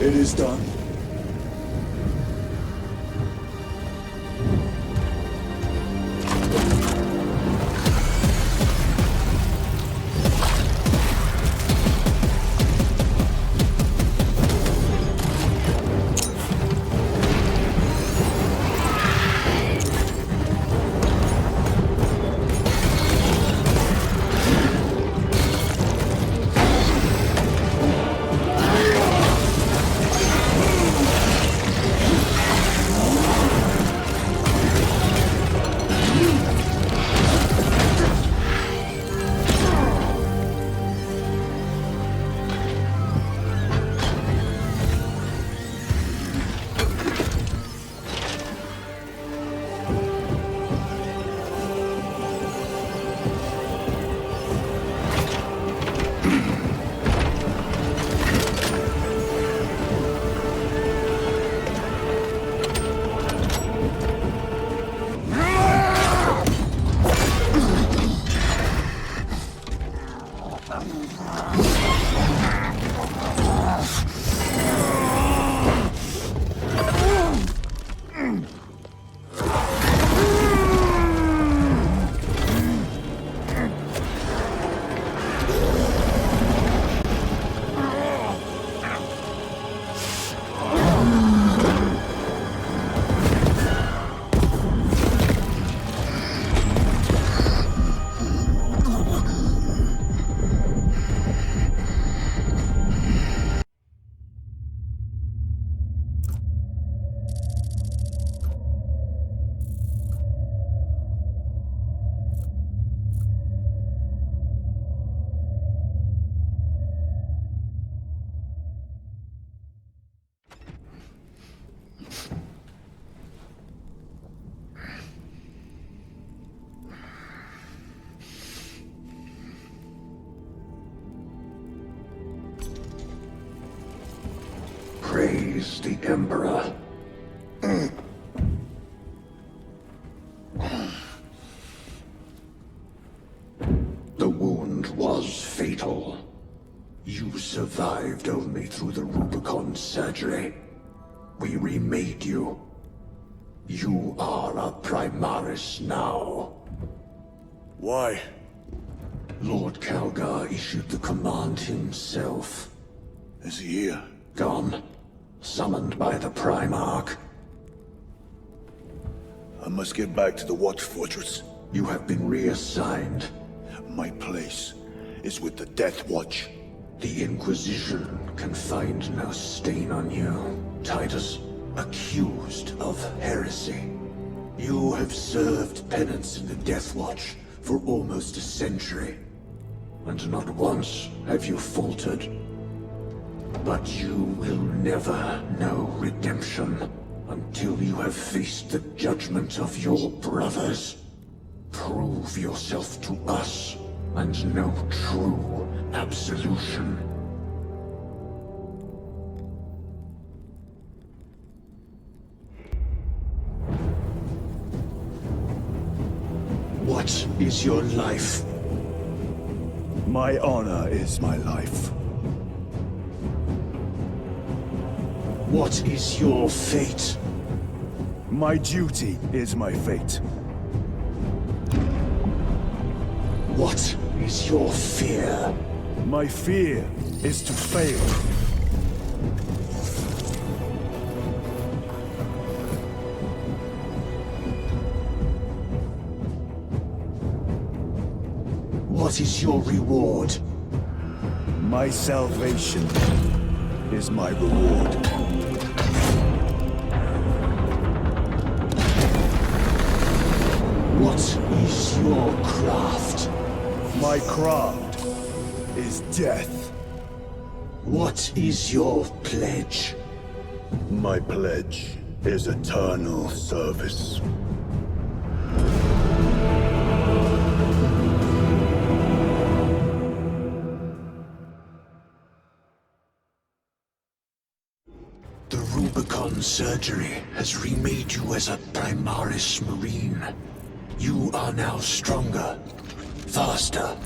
It is done. Praise the Emperor. The wound was fatal. You survived only through the Rubicon surgery. We remade you. You are a Primaris now. Why? Lord Calgar issued the command himself. Is he here? Gone. Summoned by the Primarch. I must get back to the Watch Fortress. You have been reassigned. My place is with the Death Watch. The Inquisition can find no stain on you, Titus. Accused of heresy. You have served penance in the Death Watch for almost a century. And not once have you faltered. But you will never know redemption until you have faced the judgment of your brothers. Prove yourself to us and know true absolution. What is your life? My honor is my life. What is your fate? My duty is my fate. What is your fear? My fear is to fail. What is your reward? My salvation is my reward. What is your craft? My craft is death. What is your pledge? My pledge is eternal service. The Rubicon surgery has remade you as a Primaris Marine. You are now stronger, faster,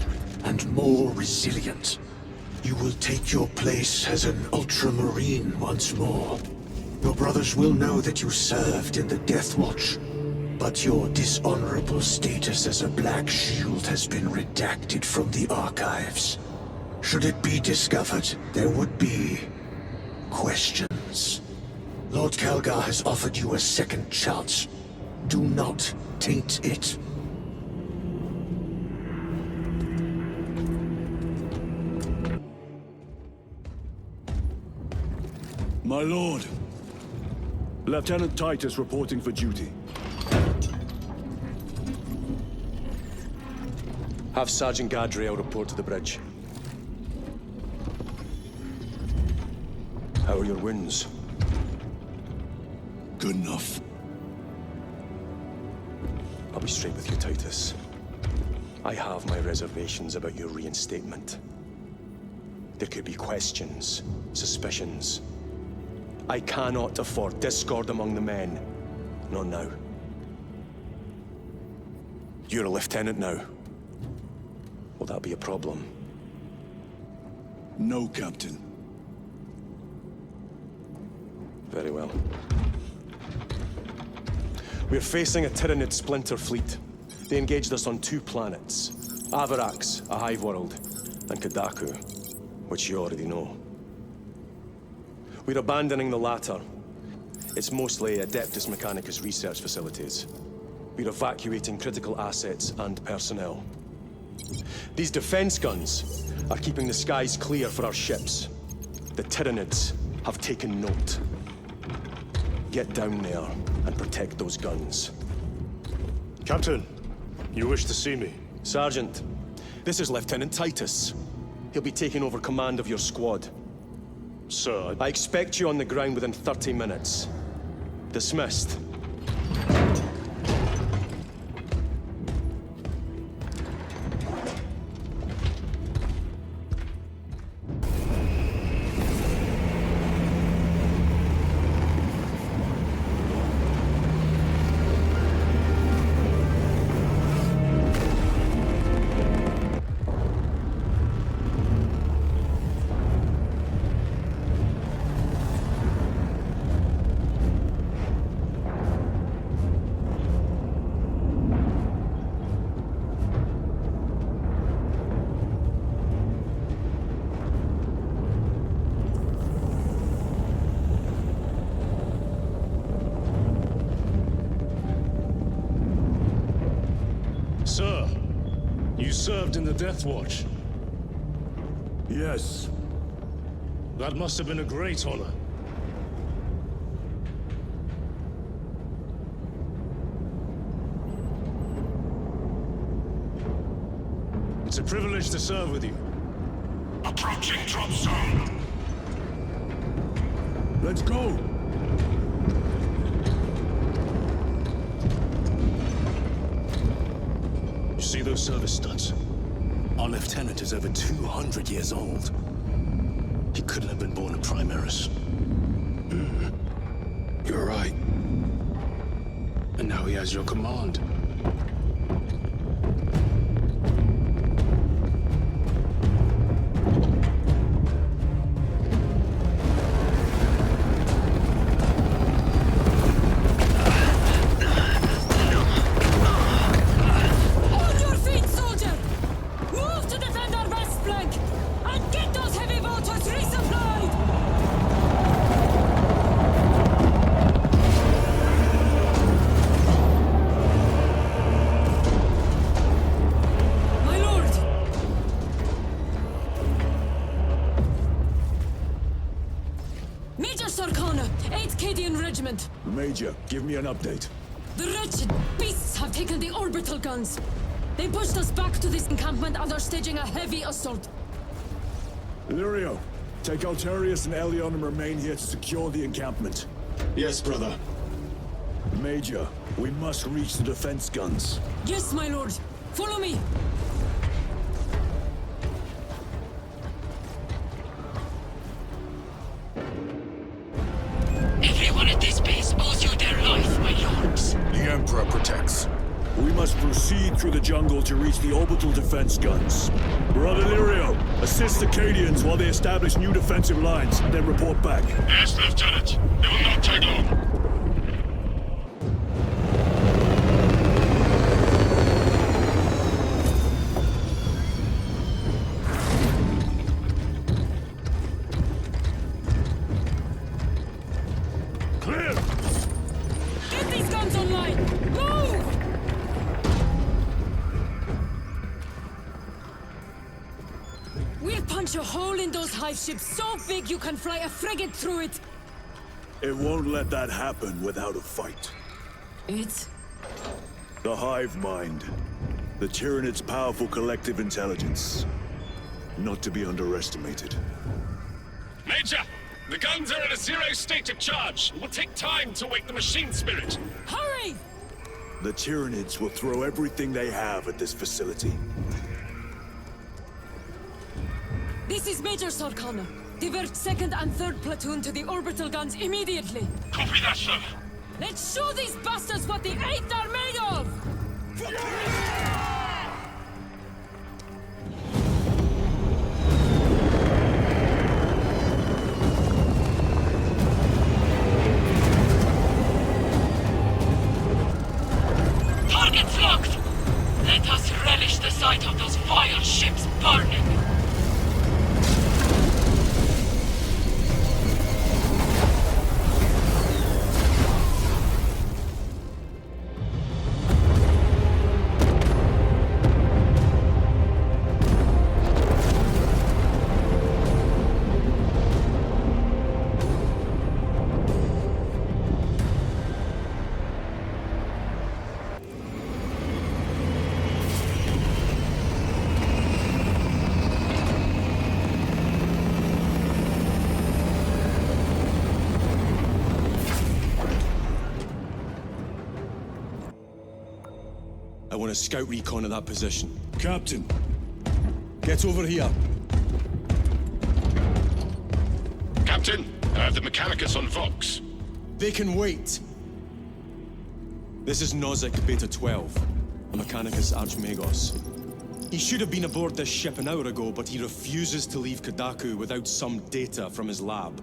and more resilient. You will take your place as an ultramarine once more. Your brothers will know that you served in the Death Watch, but your dishonorable status as a Black Shield has been redacted from the archives. Should it be discovered, there would be questions. Lord Kalgar has offered you a second chance. Do not taint it. My lord. Lieutenant Titus reporting for duty. Have Sergeant Gadriel report to the bridge. How are your wounds? Good enough. I'll be straight with you, Titus. I have my reservations about your reinstatement. There could be questions, suspicions. I cannot afford discord among the men. Not now. You're a lieutenant now. Will that be a problem? No, Captain. Very well. We're facing a Tyranid splinter fleet. They engaged us on 2 planets. Avarax, a hive world, and Kadaku, which you already know. We're abandoning the latter. It's mostly Adeptus Mechanicus research facilities. We're evacuating critical assets and personnel. These defense guns are keeping the skies clear for our ships. The Tyranids have taken note. Get down there and protect those guns. Captain, you wish to see me? Sergeant, this is Lieutenant Titus. He'll be taking over command of your squad. Sir, I expect you on the ground within 30 minutes. Dismissed. Sir, you served in the Death Watch. Yes. That must have been a great honor. It's a privilege to serve with you. Approaching drop zone. Let's go! You see those service studs? Our lieutenant is over 200 years old. He couldn't have been born in Primaris. You're right. And now he has your command. Major, give me an update. The wretched beasts have taken the orbital guns. They pushed us back to this encampment and are staging a heavy assault. Illyrio, take Alterius and Elion and remain here to secure the encampment. Yes, brother. Major, we must reach the defense guns. Yes, my lord. Follow me. Everyone at this base owes you their life, my lords. The Emperor protects. We must proceed through the jungle to reach the orbital defense guns. Brother Lirio, assist the Cadians while they establish new defensive lines, then report back. Yes, Lieutenant. It will not take long. Clear! Get these guns online! Move! We'll punch a hole in those hive ships so big you can fly a frigate through it! It won't let that happen without a fight. It's... The hive mind. The Tyranid's powerful collective intelligence. Not to be underestimated. Major, the guns are in a zero state of charge. It will take time to wake the machine spirit. Hurry! The Tyranids will throw everything they have at this facility. This is Major Sarkana. Divert 2nd and 3rd platoon to the orbital guns immediately. Copy that, sir. Let's show these bastards what the 8th are made of! Targets locked! Let us relish the sight of those vile ships burning! I want a scout recon at that position. Captain, Get over here. Captain, I have the Mechanicus on Vox. They can wait. This is Nozick Beta 12, a Mechanicus Archmagos. He should have been aboard this ship an hour ago, but he refuses to leave Kadaku without some data from his lab.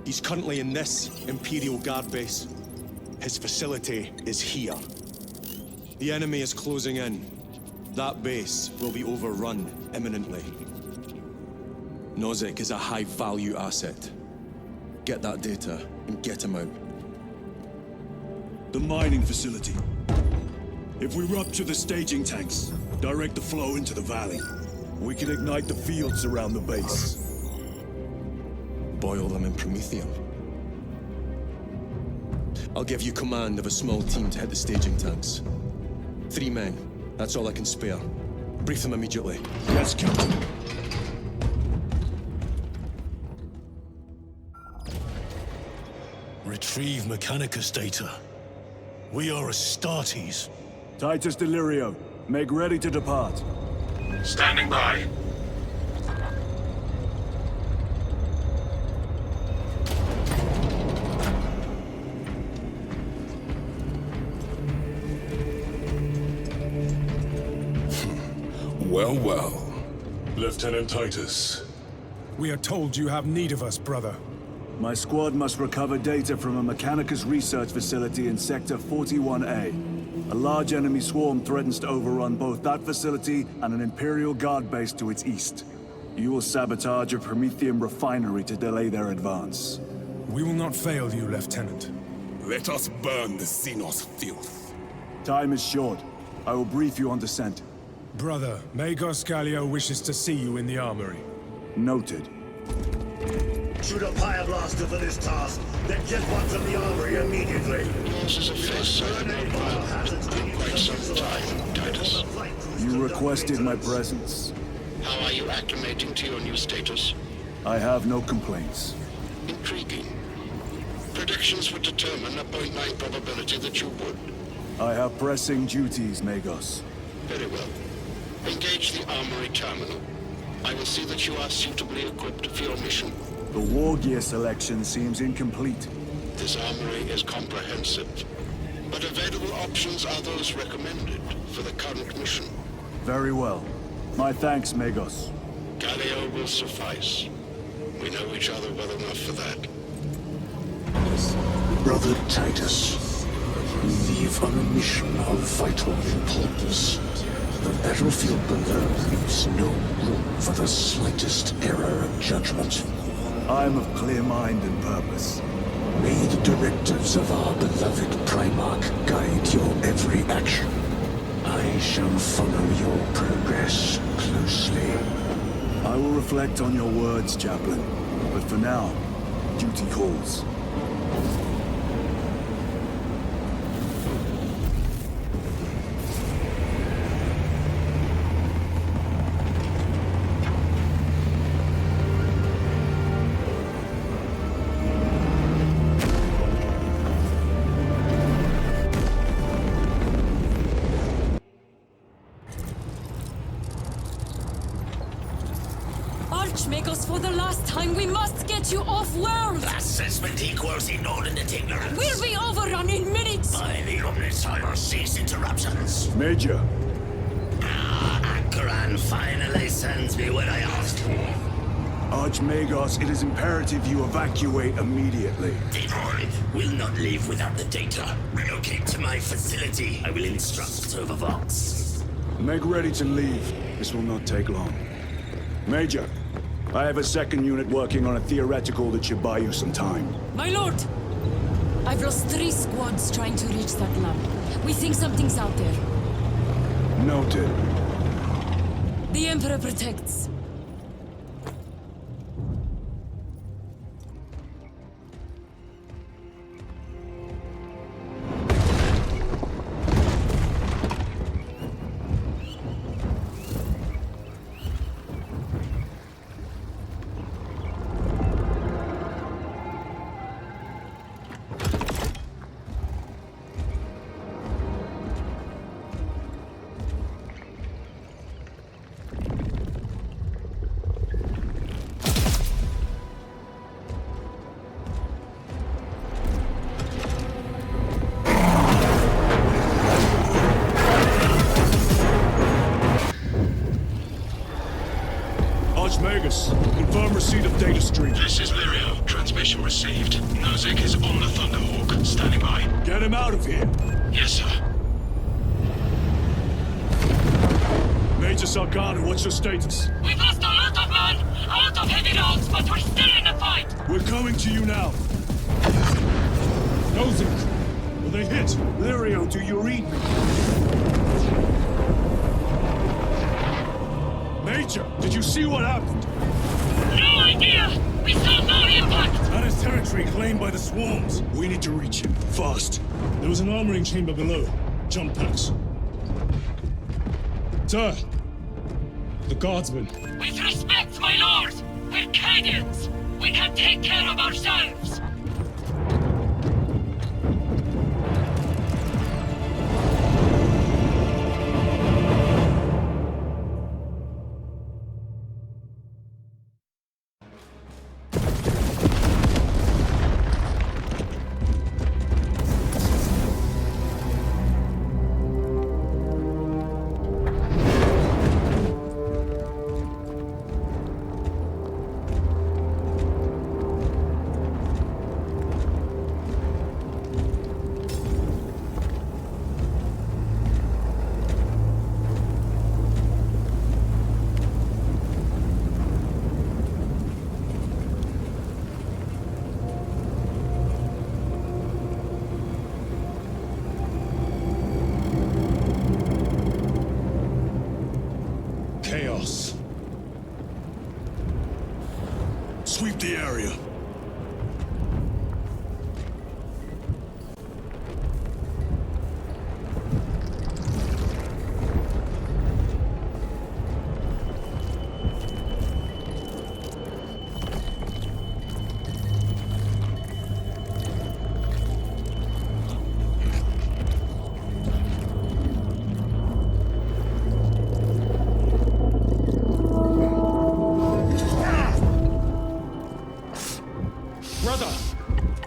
He's currently in this Imperial Guard base. His facility is here. The enemy is closing in. That base will be overrun imminently. Nozick is a high-value asset. Get that data and get him out. the mining facility. If we rupture the staging tanks, direct the flow into the valley, we can ignite the fields around the base. Boil them in promethium. I'll give you command of a small team to hit the staging tanks. 3 men. That's all I can spare. Brief them immediately. Yes, Captain. Retrieve Mechanicus data. We are Astartes. Titus Delirio, make ready to depart. Standing by. Well, well. Lieutenant Titus. We are told you have need of us, brother. My squad must recover data from a Mechanicus research facility in Sector 41A. A large enemy swarm threatens to overrun both that facility and an Imperial Guard base to its east. You will sabotage a Promethium refinery to delay their advance. We will not fail you, Lieutenant. Let us burn the Xenos filth. Time is short. I will brief you on descent. Brother, Magos Gallio wishes to see you in the armory. Noted. Shoot a Pyroblast for this task, then get one from the armory immediately. This is a face I've known for quite some time, Titus. You requested my presence. How are you acclimating to your new status? I have no complaints. Intriguing. Predictions would determine a 0.9 probability that you would. I have pressing duties, Magos. Very well. Engage the armory terminal. I will see that you are suitably equipped for your mission. The war gear selection seems incomplete. This armory is comprehensive. but available options are those recommended for the current mission. Very well. My thanks, Magos. Galio will suffice. We know each other well enough for that. Brother Titus, you leave on a mission of vital importance. The battlefield below leaves no room for the slightest error of judgment. I am of clear mind and purpose. May the directives of our beloved Primarch guide your every action. I shall follow your progress closely. I will reflect on your words, Chaplain. But for now, duty calls. Archmagos, for the last time, we must get you off-world! Assessment equals inordinate ignorance. We'll be overrun in minutes! By the Omnissiah, cease interruptions. Major, Akran finally sends me what I asked for. Archmagos, it is imperative you evacuate immediately. Detroit will not leave without the data. Relocate to my facility. I will instruct over Vox. Make ready to leave. This will not take long. Major, I have a second unit working on a theoretical that should buy you some time. My lord! I've lost 3 squads trying to reach that lab. We think something's out there. Noted. The Emperor protects. Archmagus, confirm receipt of data stream. This is Lirio. Transmission received. Nozick is on the Thunderhawk. Standing by. Get him out of here! Yes, sir. Major Sargano, what's your status? We've lost a lot of men, a lot of heavy rounds, but we're still in the fight. We're coming to you now. Nozick, will they hit? Lirio, do you read me? Major, did you see what happened? No idea! We saw no impact! That is territory claimed by the swarms. We need to reach him, fast. There was an armoring chamber below. Jump packs. Sir! The guardsmen. With respect, my lord! We're Cadians! We can take care of ourselves! Chaos. Sweep the area.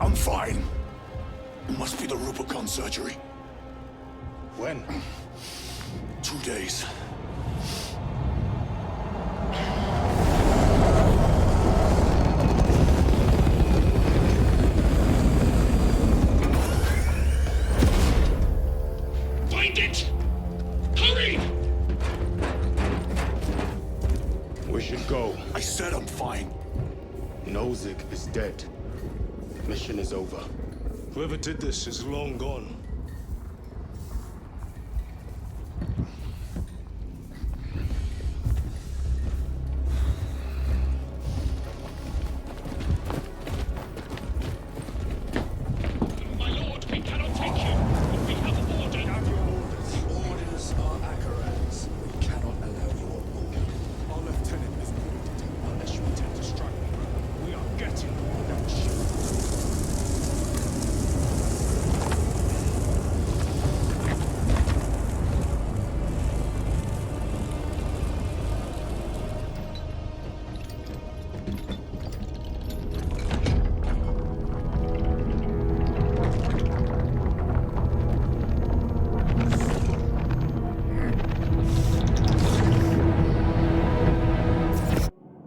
I'm fine. It must be the Rubicon surgery. When? 2 days. Find it! Hurry! We should go. I said I'm fine. Nozick is dead. Mission is over. Whoever did this is long gone. My lord, we cannot take you. We have ordered. The orders are Akaran's. We cannot allow you on board. Our lieutenant is wounded. Unless you intend to strike me, brother, we are getting on that ship.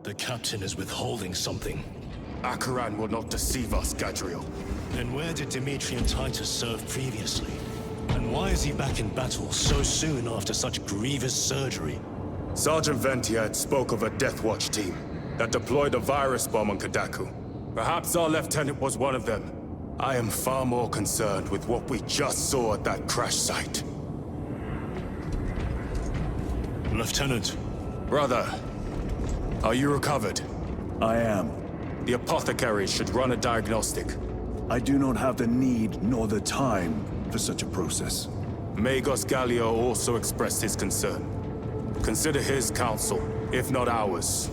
The captain is withholding something. Akaran will not deceive us, Gadriel. Then where did Dimitri and Titus serve previously? And why is he back in battle so soon after such grievous surgery? Sergeant Ventiad spoke of a Death Watch team that deployed a virus bomb on Kadaku. Perhaps our lieutenant was one of them. I am far more concerned with what we just saw at that crash site. Lieutenant. Brother, are you recovered? I am. The apothecary should run a diagnostic. I do not have the need nor the time for such a process. Magos Gallio also expressed his concern. Consider his counsel, if not ours.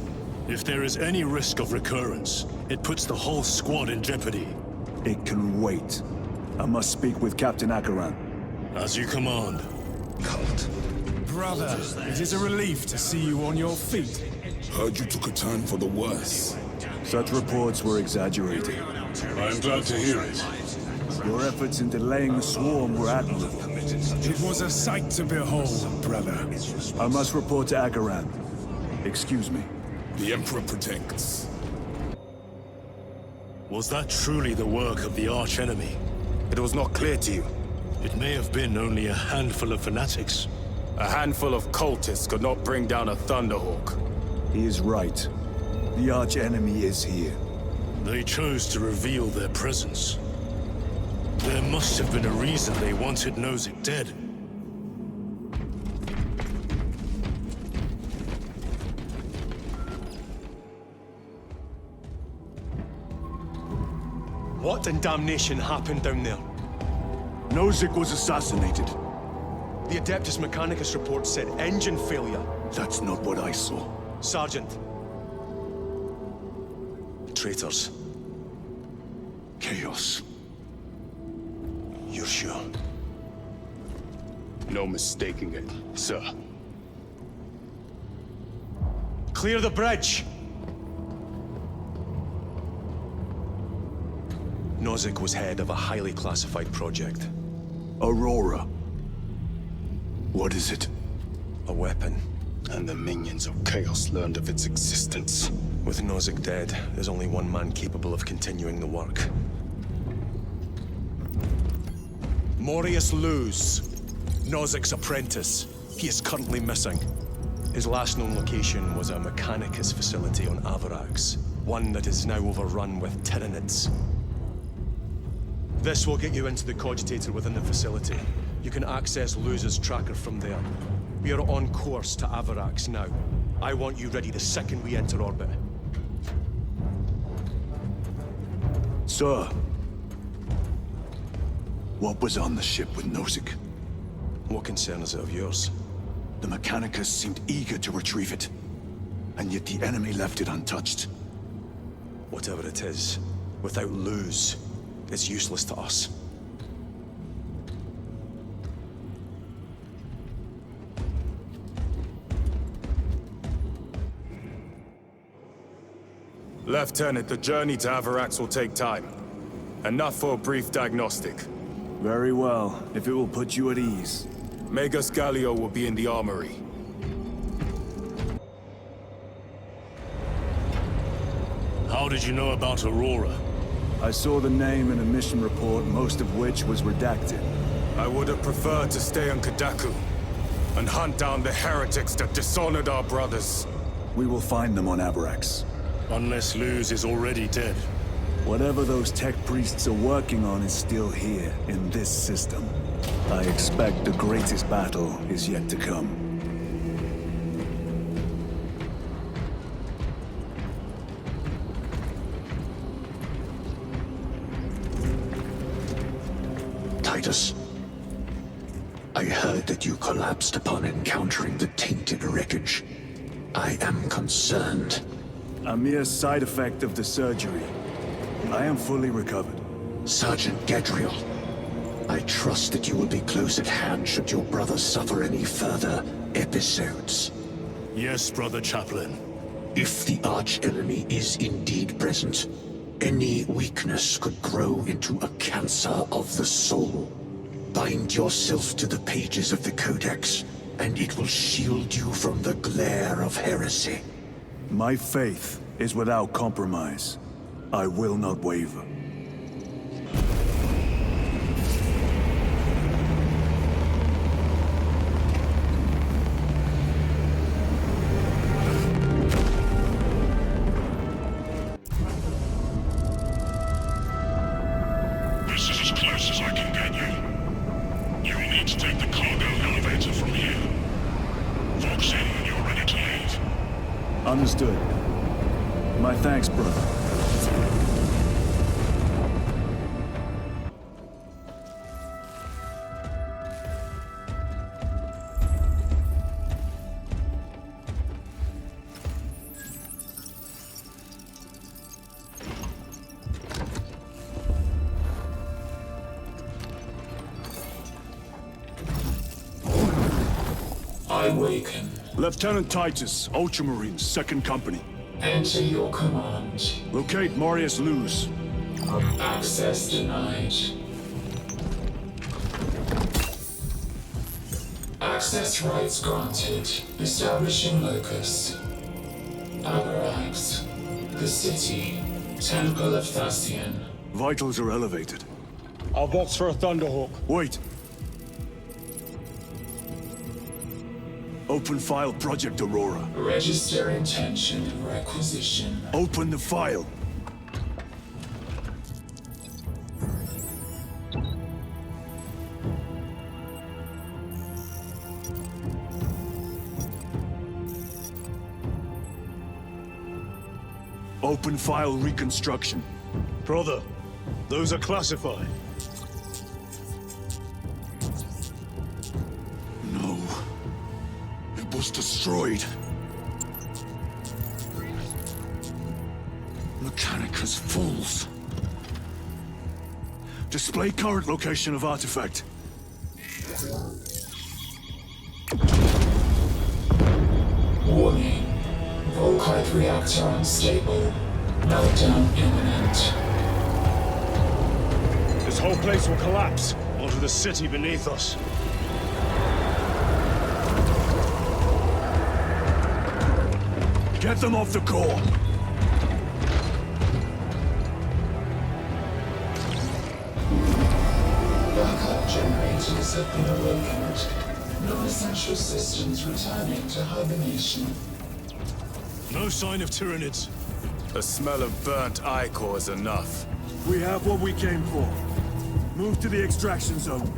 If there is any risk of recurrence, it puts the whole squad in jeopardy. It can wait. I must speak with Captain Akaran. As you command. Cult. Brother, it is a relief to see you on your feet. Heard you took a turn for the worse. Such reports were exaggerated. I'm glad to hear it. Your efforts in delaying the swarm were admirable. It was a sight to behold, brother. I must report to Akaran. Excuse me. The Emperor protects. Was that truly the work of the archenemy? It was not clear to you. It may have been only a handful of fanatics. A handful of cultists could not bring down a Thunderhawk. He is right. The arch-enemy is here. They chose to reveal their presence. There must have been a reason they wanted Nozick dead. What in damnation happened down there? Nozick was assassinated. The Adeptus Mechanicus report said engine failure. That's not what I saw. Sergeant. Traitors. Chaos. You're sure? No mistaking it, sir. Clear the bridge! Nozick was head of a highly classified project. Aurora. What is it? A weapon. And the minions of Chaos learned of its existence. With Nozick dead, there's only one man capable of continuing the work. Morius Luz, Nozick's apprentice. He is currently missing. His last known location was a Mechanicus facility on Avarax, one that is now overrun with Tyranids. This will get you into the cogitator within the facility. You can access Luz's tracker from there. We are on course to Avarax now. I want you ready the second we enter orbit. Sir. What was on the ship with Nozick? What concern is it of yours? The Mechanicus seemed eager to retrieve it. And yet the enemy left it untouched. Whatever it is, without Luz, it's useless to us. Lieutenant, the journey to Avarax will take time. Enough for a brief diagnostic. Very well, if it will put you at ease. Magus Gallio will be in the armory. How did you know about Aurora? I saw the name in a mission report, most of which was redacted. I would have preferred to stay on Kadaku and hunt down the heretics that dishonored our brothers. We will find them on Abrax. Unless Luz is already dead. Whatever those tech priests are working on is still here, in this system. I expect the greatest battle is yet to come. Titus, I heard that you collapsed upon encountering the tainted wreckage. I am concerned. A mere side effect of the surgery. I am fully recovered. Sergeant Gadriel, I trust that you will be close at hand should your brother suffer any further episodes. Yes, Brother Chaplain. If the arch-enemy is indeed present, any weakness could grow into a cancer of the soul. Bind yourself to the pages of the Codex, and it will shield you from the glare of heresy. My faith is without compromise. I will not waver. This is as close as I can get you. You will need to take the cargo elevator from here. Vox in when you're ready to leave. Understood. My thanks, brother. I waken. Lieutenant Titus, Ultramarines, 2nd Company. Enter your command. Locate Marius Luz. Access denied. Access rights granted. Establishing locus. Abrax. The city. Temple of Thasian. Vitals are elevated. I'll box for a Thunderhawk. Wait. Open file Project Aurora. Register intention of requisition. Open the file. Open file reconstruction. Brother, those are classified. No. It was destroyed. Mechanicus fools. Display current location of artifact. Warning. Volkite reactor unstable. Meltdown imminent. This whole place will collapse onto the city beneath us. Get them off the core! Backup generators have been awakened. Non-essential systems returning to hibernation. No sign of Tyranids. The smell of burnt ichor is enough. We have what we came for. Move to the extraction zone.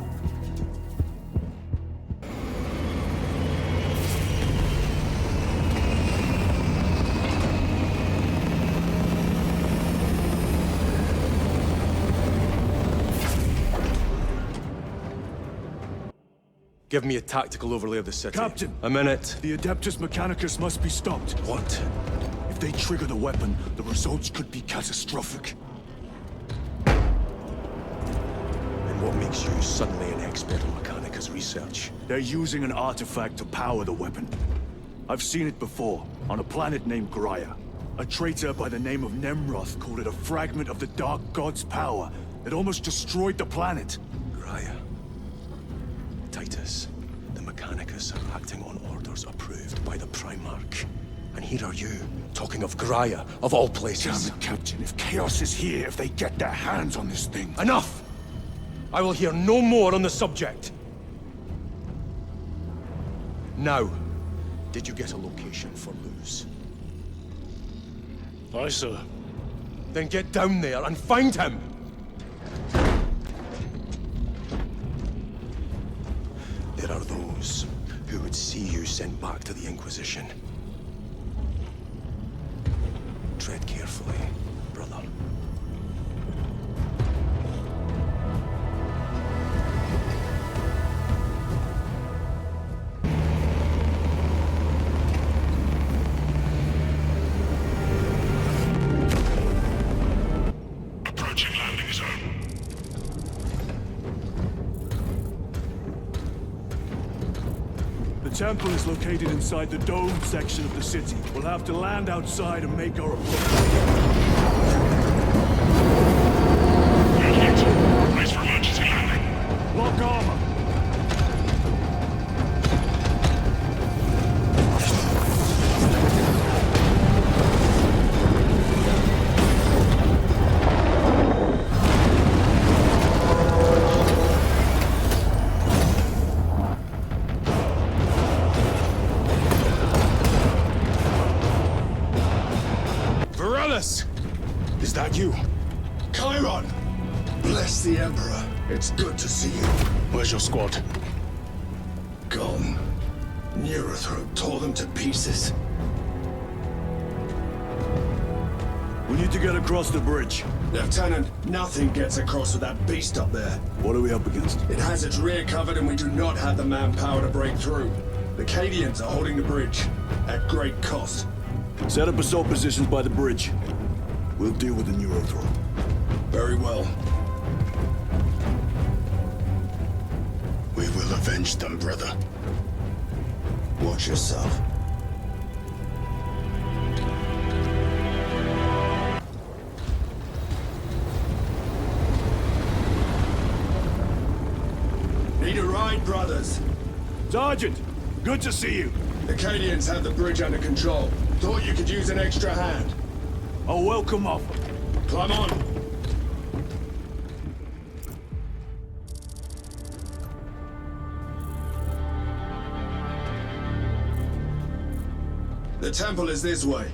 Give me a tactical overlay of the city. Captain! A minute. The Adeptus Mechanicus must be stopped. What? If they trigger the weapon, the results could be catastrophic. And what makes you suddenly an expert in Mechanicus research? They're using an artifact to power the weapon. I've seen it before, on a planet named Graia. A traitor by the name of Nemroth called it a fragment of the Dark God's power that almost destroyed the planet. Graia. Titus. Mechanicus are acting on orders approved by the Primarch. And here are you, talking of Graia, of all places. Damn it, Captain. If Chaos is here, if they get their hands on this thing... Enough! I will hear no more on the subject. Now, did you get a location for Luz? Aye, sir. Then get down there and find him! There are those who would see you sent back to the Inquisition. Tread carefully, brother. Approaching landing zone. The temple is located inside the dome section of the city. We'll have to land outside and make our approach. Brace for emergency landing. Lock armor! Is that you? Chiron! Bless the Emperor. It's good to see you. Where's your squad? Gone. Neurothroat tore them to pieces. We need to get across the bridge. Lieutenant, nothing gets across with that beast up there. What are we up against? It has its rear covered and we do not have the manpower to break through. The Cadians are holding the bridge, at great cost. Set up assault positions by the bridge. We'll deal with the Neurothroat. Very well. We will avenge them, brother. Watch yourself. Need a ride, brothers? Sergeant, good to see you. The Cadians have the bridge under control. Thought you could use an extra hand. A welcome offer. Climb on. The temple is this way.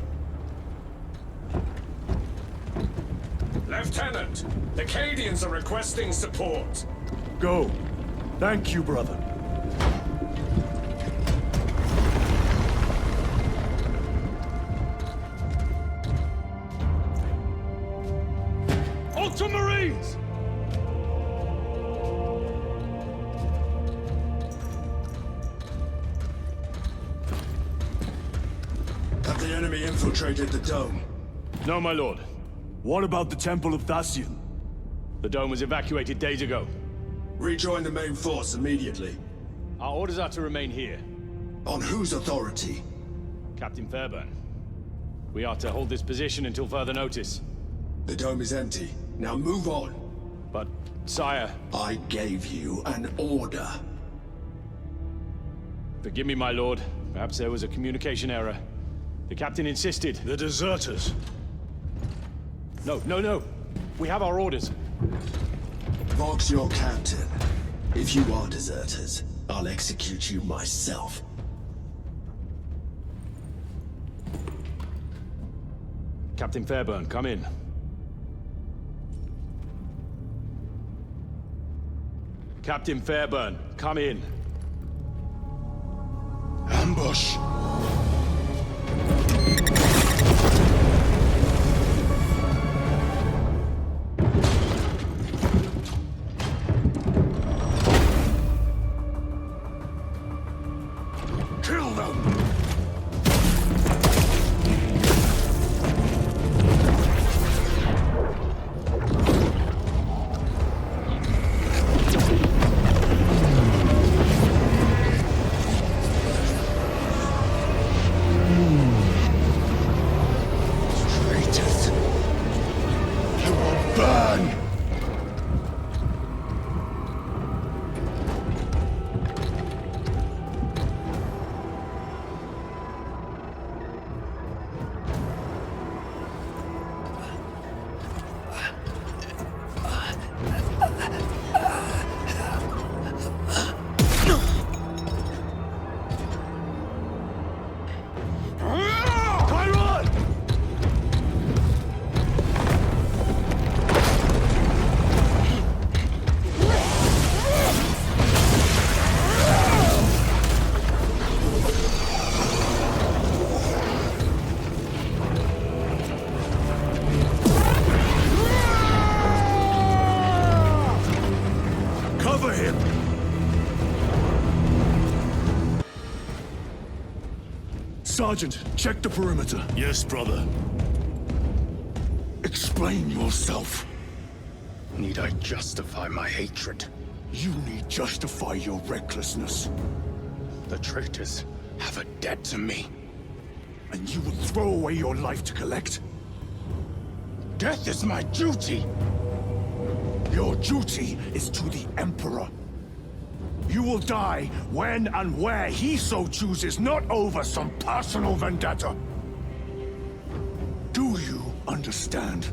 Lieutenant, the Cadians are requesting support. Go. Thank you, brother. Ultramarines! Have the enemy infiltrated the dome? No, my lord. What about the Temple of Thasian? The dome was evacuated days ago. Rejoin the main force immediately. Our orders are to remain here. On whose authority? Captain Fairburn. We are to hold this position until further notice. The dome is empty. Now move on. But, sire... I gave you an order. Forgive me, my lord. Perhaps there was a communication error. The captain insisted. The deserters. No. We have our orders. Vox your captain. If you are deserters, I'll execute you myself. Captain Fairburn, come in. Captain Fairburn, come in. Ambush! Kill them! Cover him! Sergeant, check the perimeter. Yes, brother. Explain yourself. Need I justify my hatred? You need justify your recklessness. The traitors have a debt to me. And you will throw away your life to collect? Death is my duty! Your duty is to the Emperor. You will die when and where he so chooses, not over some personal vendetta. Do you understand?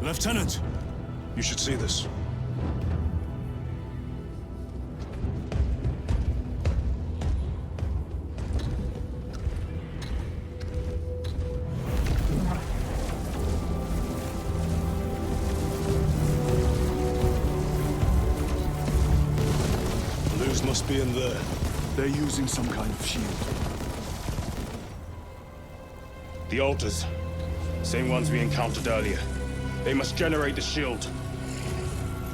Lieutenant, you should see this. Must be in there. They're using some kind of shield. The altars. Same ones we encountered earlier. They must generate the shield.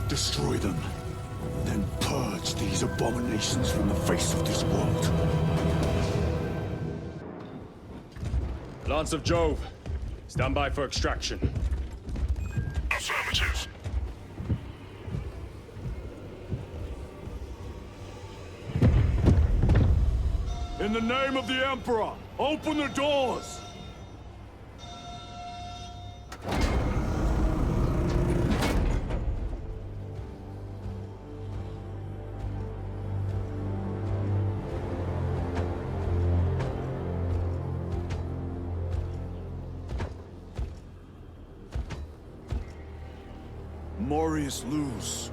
Destroy them. Then purge these abominations from the face of this world. Lance of Jove. Stand by for extraction. Affirmative. In the name of the Emperor, open the doors! Morius lose.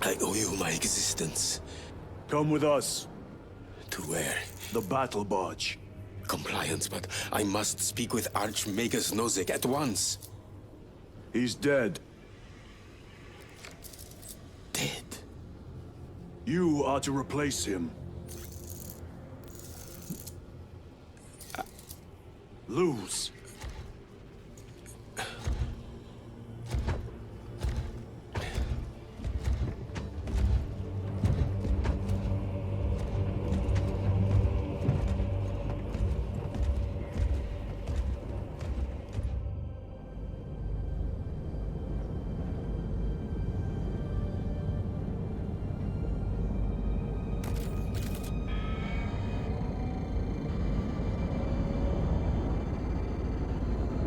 I owe you my existence. Come with us. To where? The battle barge. Compliance, but I must speak with Archmagus Nozick at once. He's dead. Dead? You are to replace him. Lose.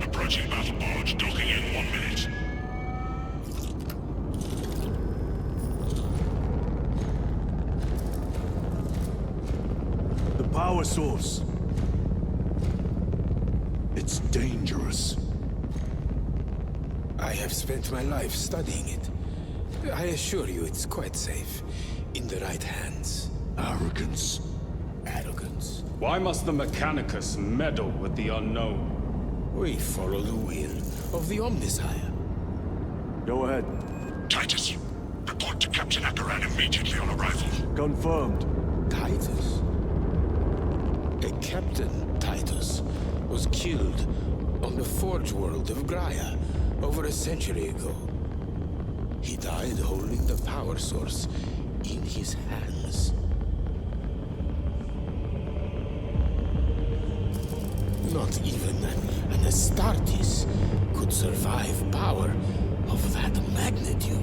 Approaching battle barge, docking in 1 minute. The power source. It's dangerous. I have spent my life studying it. I assure you it's quite safe. In the right hands. Arrogance. Arrogance? Why must the Mechanicus meddle with the unknown? We follow the will of the Omnisire. Go ahead. Titus, report to Captain Akaran immediately on arrival. Confirmed. Titus? A Captain Titus was killed on the Forge world of Graia over a century ago. He died holding the power source in his hands. Not even an Astartes could survive power of that magnitude.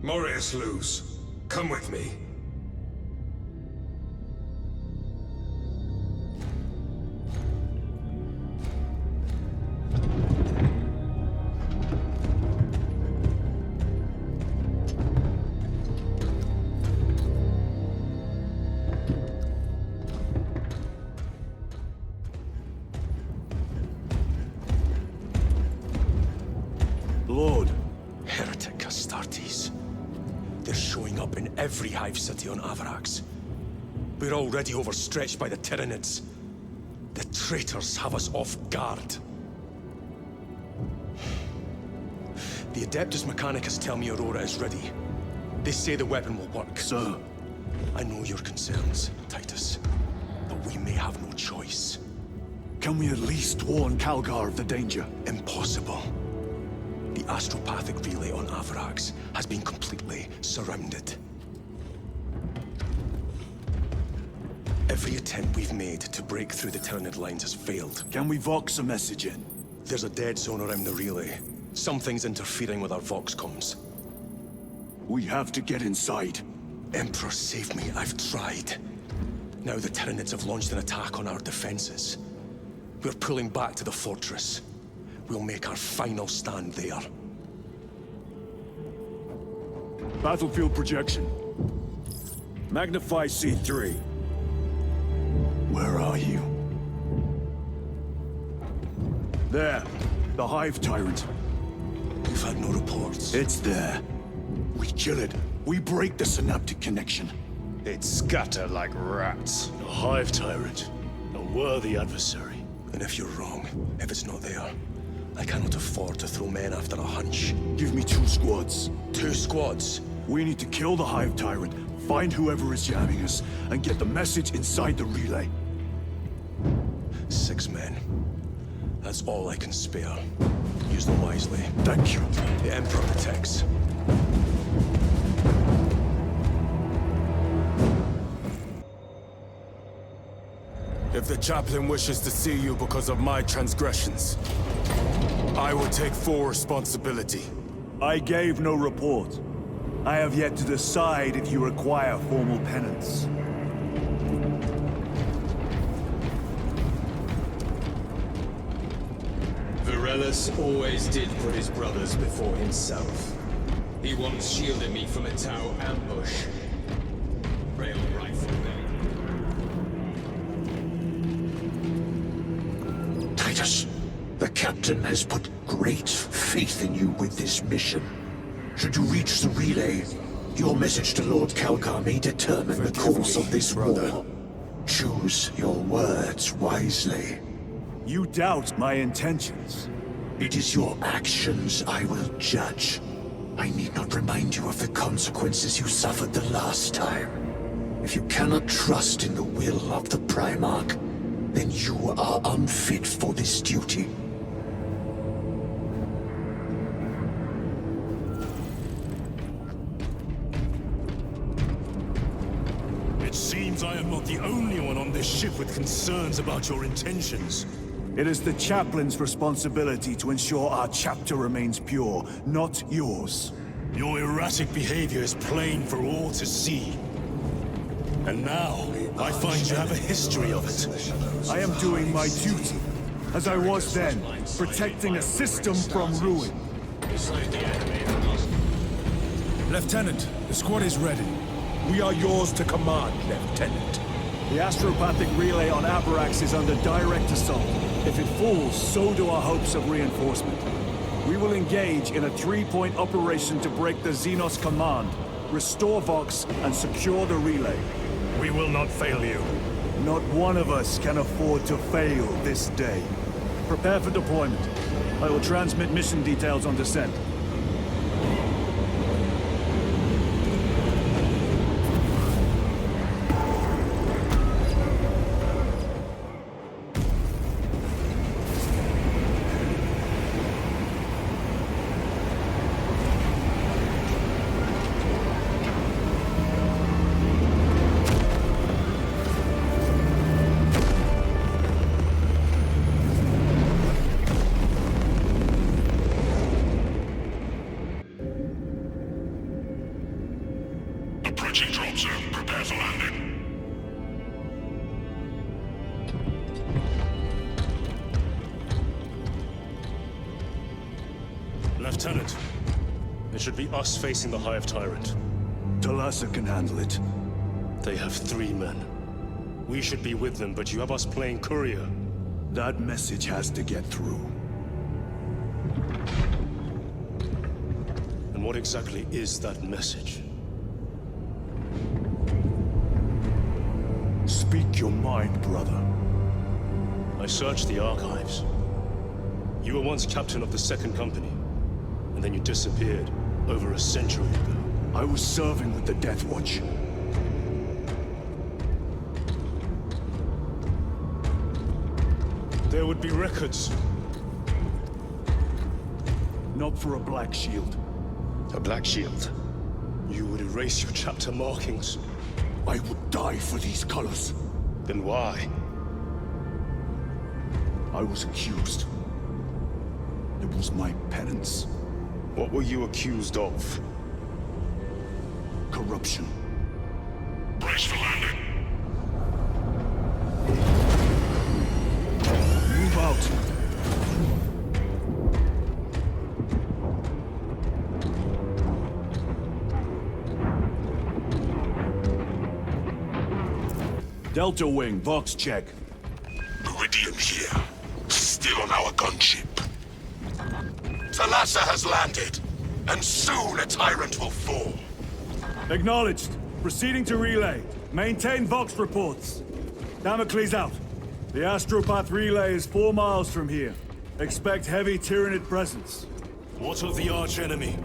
Morius lose. Come with me. Lord. Heretic Astartes. They're showing up in every hive city on Avarax. We're already overstretched by the Tyranids. The traitors have us off guard. The Adeptus Mechanicus tell me Aurora is ready. They say the weapon will work. Sir. I know your concerns, Titus, but we may have no choice. Can we at least warn Calgar of the danger? Impossible. The astropathic relay on Avarax has been completely surrounded. Every attempt we've made to break through the Tyranid lines has failed. Can we Vox a message in? There's a dead zone around the relay. Something's interfering with our Vox comms. We have to get inside. Emperor, save me. I've tried. Now the Tyranids have launched an attack on our defenses. We're pulling back to the fortress. We'll make our final stand there. Battlefield projection. Magnify C3. Where are you? There. The Hive Tyrant. We've had no reports. It's there. We kill it. We break the synaptic connection. They'd scatter like rats. A Hive Tyrant. A worthy adversary. And if you're wrong, if it's not there, I cannot afford to throw men after a hunch. Give me 2 squads. 2 squads? We need to kill the Hive Tyrant, find whoever is jamming us, and get the message inside the relay. 6 men. That's all I can spare. Use them wisely. Thank you. The Emperor protects. If the chaplain wishes to see you because of my transgressions, I will take full responsibility. I gave no report. I have yet to decide if you require formal penance. Varellus always did put his brothers before himself. He once shielded me from a Tau ambush. Rail rifleman. Titus, the captain has put great faith in you with this mission. Should you reach the relay, your message to Lord Calgar may determine the course of this war. Choose your words wisely. You doubt my intentions. It is your actions I will judge. I need not remind you of the consequences you suffered the last time. If you cannot trust in the will of the Primarch, then you are unfit for this duty. It seems I am not the only one on this ship with concerns about your intentions. It is the chaplain's responsibility to ensure our chapter remains pure, not yours. Your erratic behavior is plain for all to see. And now, I find you have a history of it. I am doing my duty, as I was then, protecting a system from ruin. Lieutenant, the squad is ready. We are yours to command, Lieutenant. The astropathic relay on Avarax is under direct assault. If it falls, so do our hopes of reinforcement. We will engage in a 3-point operation to break the Xenos command, restore Vox, and secure the relay. We will not fail you. Not one of us can afford to fail this day. Prepare for deployment. I will transmit mission details on descent. Approaching drop zone. Prepare for landing. Lieutenant, it should be us facing the Hive Tyrant. Talassa can handle it. They have 3 men. We should be with them, but you have us playing courier. That message has to get through. And what exactly is that message? Speak your mind, brother. I searched the archives. You were once captain of the 2nd Company, and then you disappeared over a century ago. I was serving with the Death Watch. There would be records. Not for a Black Shield. A Black Shield? You would erase your chapter markings. I would die for these colors. Then why? I was accused. It was my penance. What were you accused of? Corruption. Brace for landing. Move out. Delta Wing, Vox check. Meridian here. Still on our gunship. Thalassa has landed, and soon a tyrant will fall. Acknowledged. Proceeding to relay. Maintain Vox reports. Damocles out. The Astropath relay is 4 miles from here. Expect heavy Tyranid presence. What of the arch-enemy?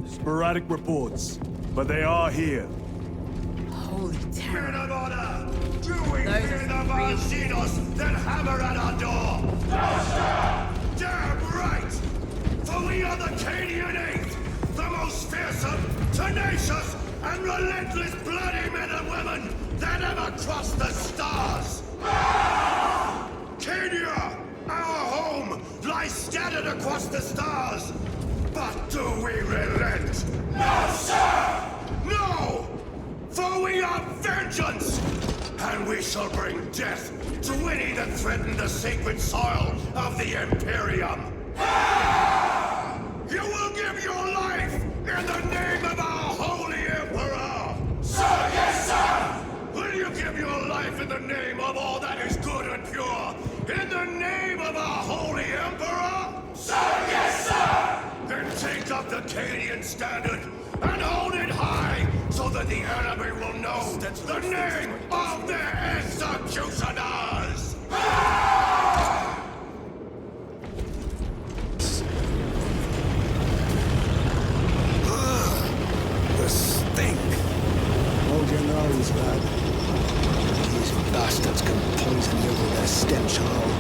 Sporadic reports, but they are here. Holy terror. Men of order! Do we fear the Valsinos that hammer at our door? No, sir! Damn right! For we are the Cadian Eighth, the most fearsome, tenacious, and relentless bloody men and women that ever crossed the stars! Cadia, our home, lies scattered across the stars. But do we relent? No, sir! No! For we are vengeance! And we shall bring death to any that threaten the sacred soil of the Imperium! You will give your life in the name of our holy Emperor! Sir, yes, sir! Will you give your life in the name of all that is good and pure? In the name of our holy Emperor? Sir, yes, sir! Then take up the Cadian standard and hold it high so that the enemy will know the name of their executioners! The stink. Ogenari's bad. These bastards can poison you with their stench alone.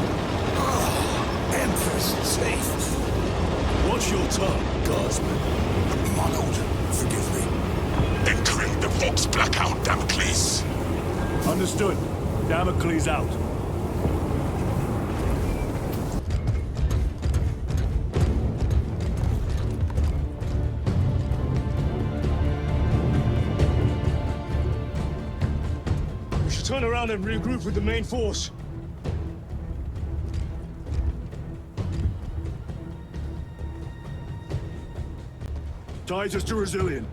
Empress safe. Watch your tongue, guardsman. Monod, forgive me. Entering the Vox blackout, Damocles. Understood. Damocles out. We should turn around and regroup with the main force. Titus to Resilient.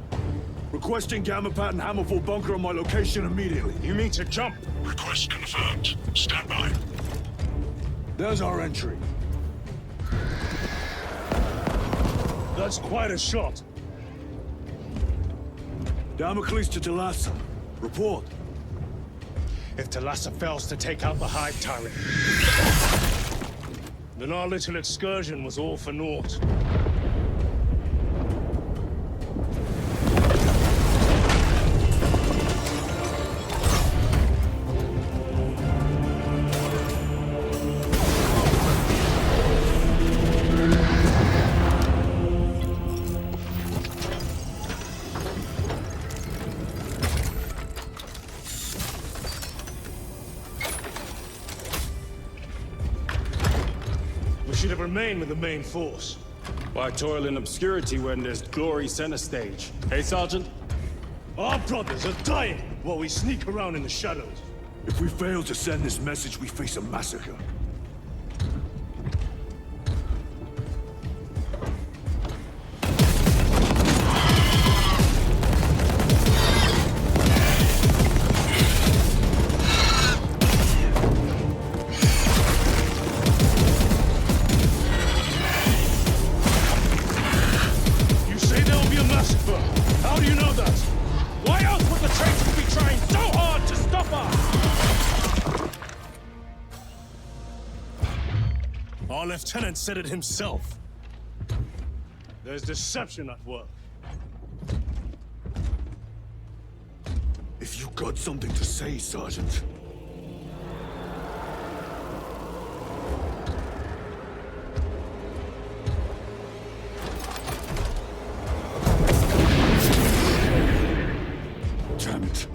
Requesting Gamma Pat and Hammerfall bunker on my location immediately. You mean to jump? Request confirmed. Stand by. There's our entry. That's quite a shot. Damocles to Thalassa. Report. If Thalassa fails to take out the Hive Tyrant, then our little excursion was all for naught. We should have remained with the main force. Why toil in obscurity when there's glory center stage? Hey, Sergeant? Our brothers are dying while we sneak around in the shadows. If we fail to send this message, we face a massacre. Our lieutenant said it himself. There's deception at work. got something to say, Sergeant. Damn it.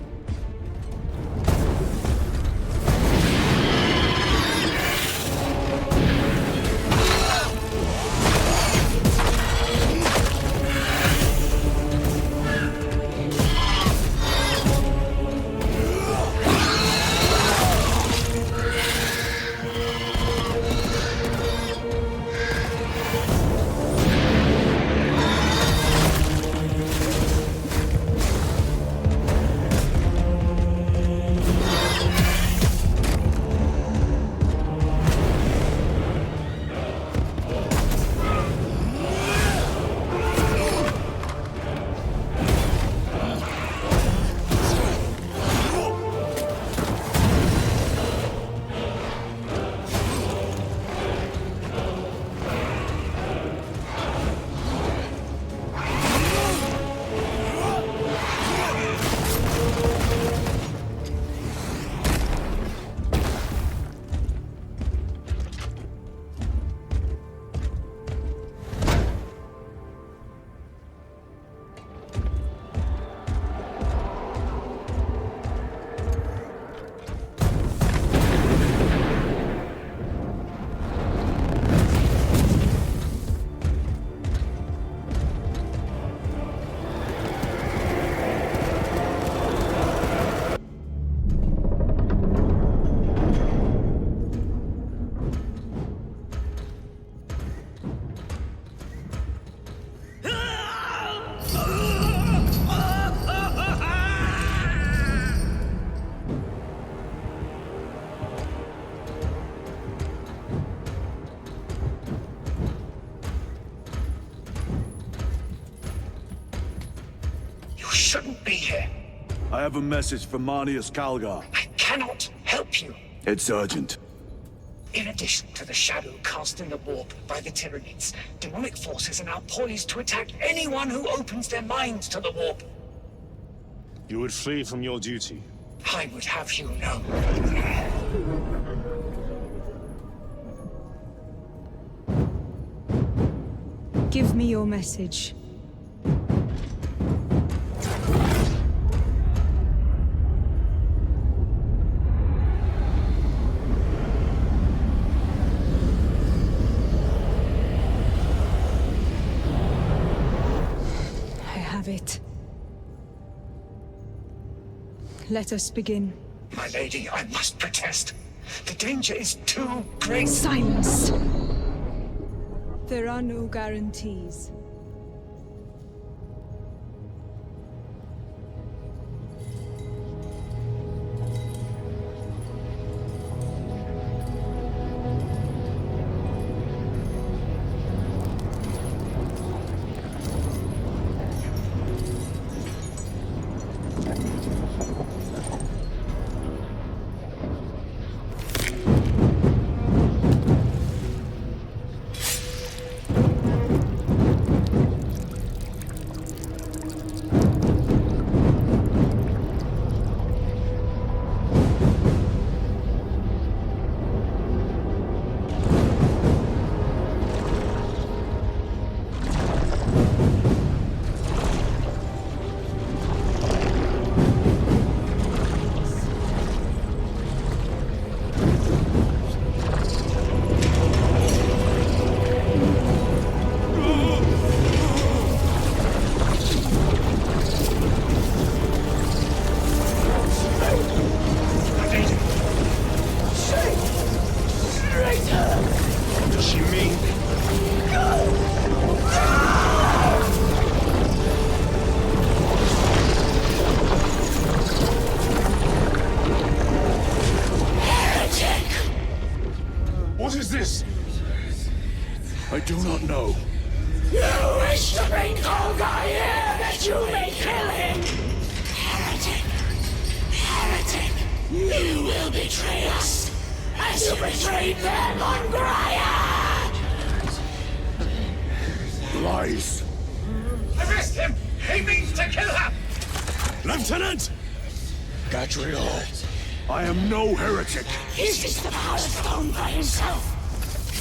Shouldn't be here. I have a message from Marnius Calgar. I cannot help you. It's urgent. In addition to the shadow cast in the warp by the Tyranids, demonic forces are now poised to attack anyone who opens their minds to the warp. You would flee from your duty. I would have you know. Give me your message. It. Let us begin. My lady, I must protest. The danger is too great. Silence! There are no guarantees. I do not know. You wish to bring Kolga here that you may kill him! Heretic! Heretic! You will betray us, as you betrayed them on Graia! Lies. Arrest him! He means to kill her! Lieutenant! Gadriel, I am no heretic. He sees the power stone for himself.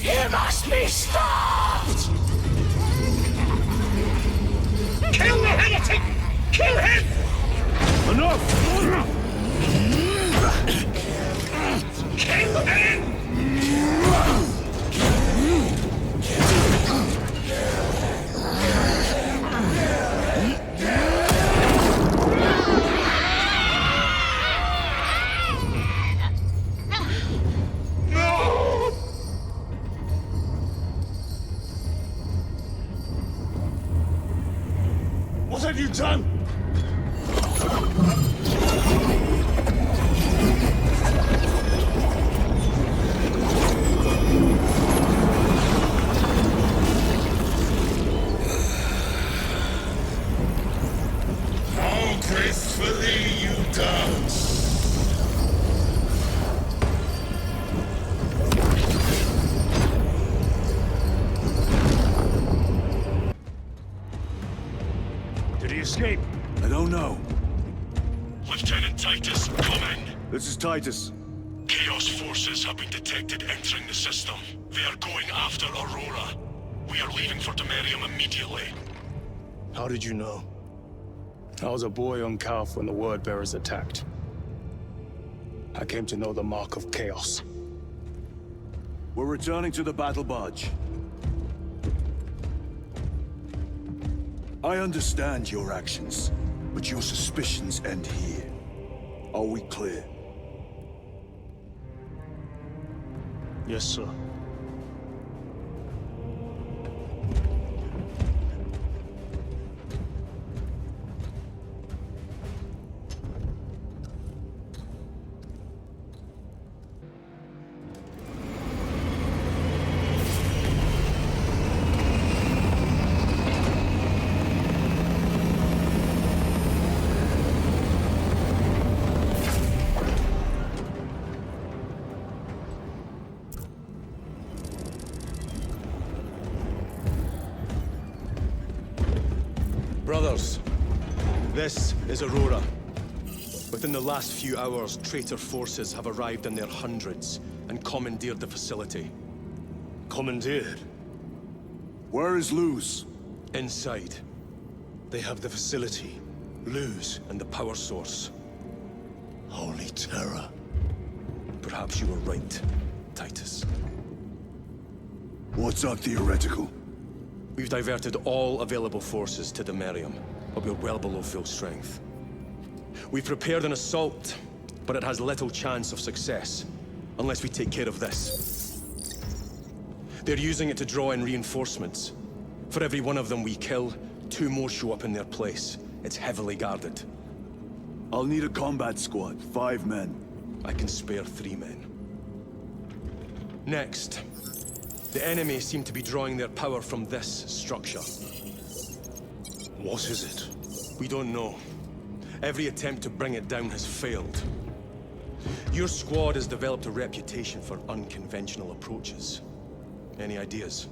He must be stopped! Kill the heretic! Kill him! Enough! Kill him! What have you done? How gracefully you dance! Did he escape? I don't know. Lieutenant Titus, come in. This is Titus. Chaos forces have been detected entering the system. They are going after Aurora. We are leaving for Demerium immediately. How did you know? I was a boy on Calf when the Word Bearers attacked. I came to know the mark of chaos. We're returning to the battle barge. I understand your actions, but your suspicions end here. Are we clear? Yes, sir. Brothers, this is Aurora. Within the last few hours, traitor forces have arrived in their hundreds and commandeered the facility. Commandeered? Where is Luz? Inside. They have the facility, Luz, and the power source. Holy terror. Perhaps you were right, Titus. What's up, theoretical? We've diverted all available forces to Demerium, but we're well below full strength. We've prepared an assault, but it has little chance of success, unless we take care of this. They're using it to draw in reinforcements. For every one of them we kill, 2 more show up in their place. It's heavily guarded. I'll need a combat squad, 5 men. I can spare 3 men. Next, the enemy seem to be drawing their power from this structure. What is it? We don't know. Every attempt to bring it down has failed. Your squad has developed a reputation for unconventional approaches. Any ideas?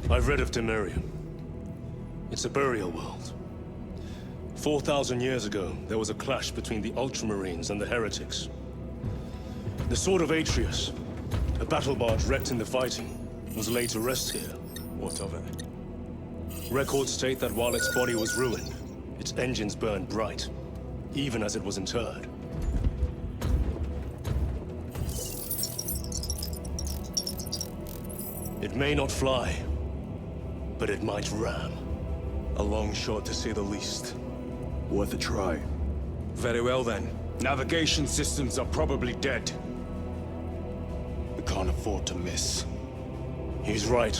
I've read of Demerium. It's a burial world. 4,000 years ago, there was a clash between the Ultramarines and the heretics. The Sword of Atreus, a battle barge wrecked in the fighting, was laid to rest here. What of it? Records state that while its body was ruined, its engines burned bright, even as it was interred. It may not fly, but it might ram. A long shot to say the least. Worth a try. Very well then. Navigation systems are probably dead. We can't afford to miss. He's right.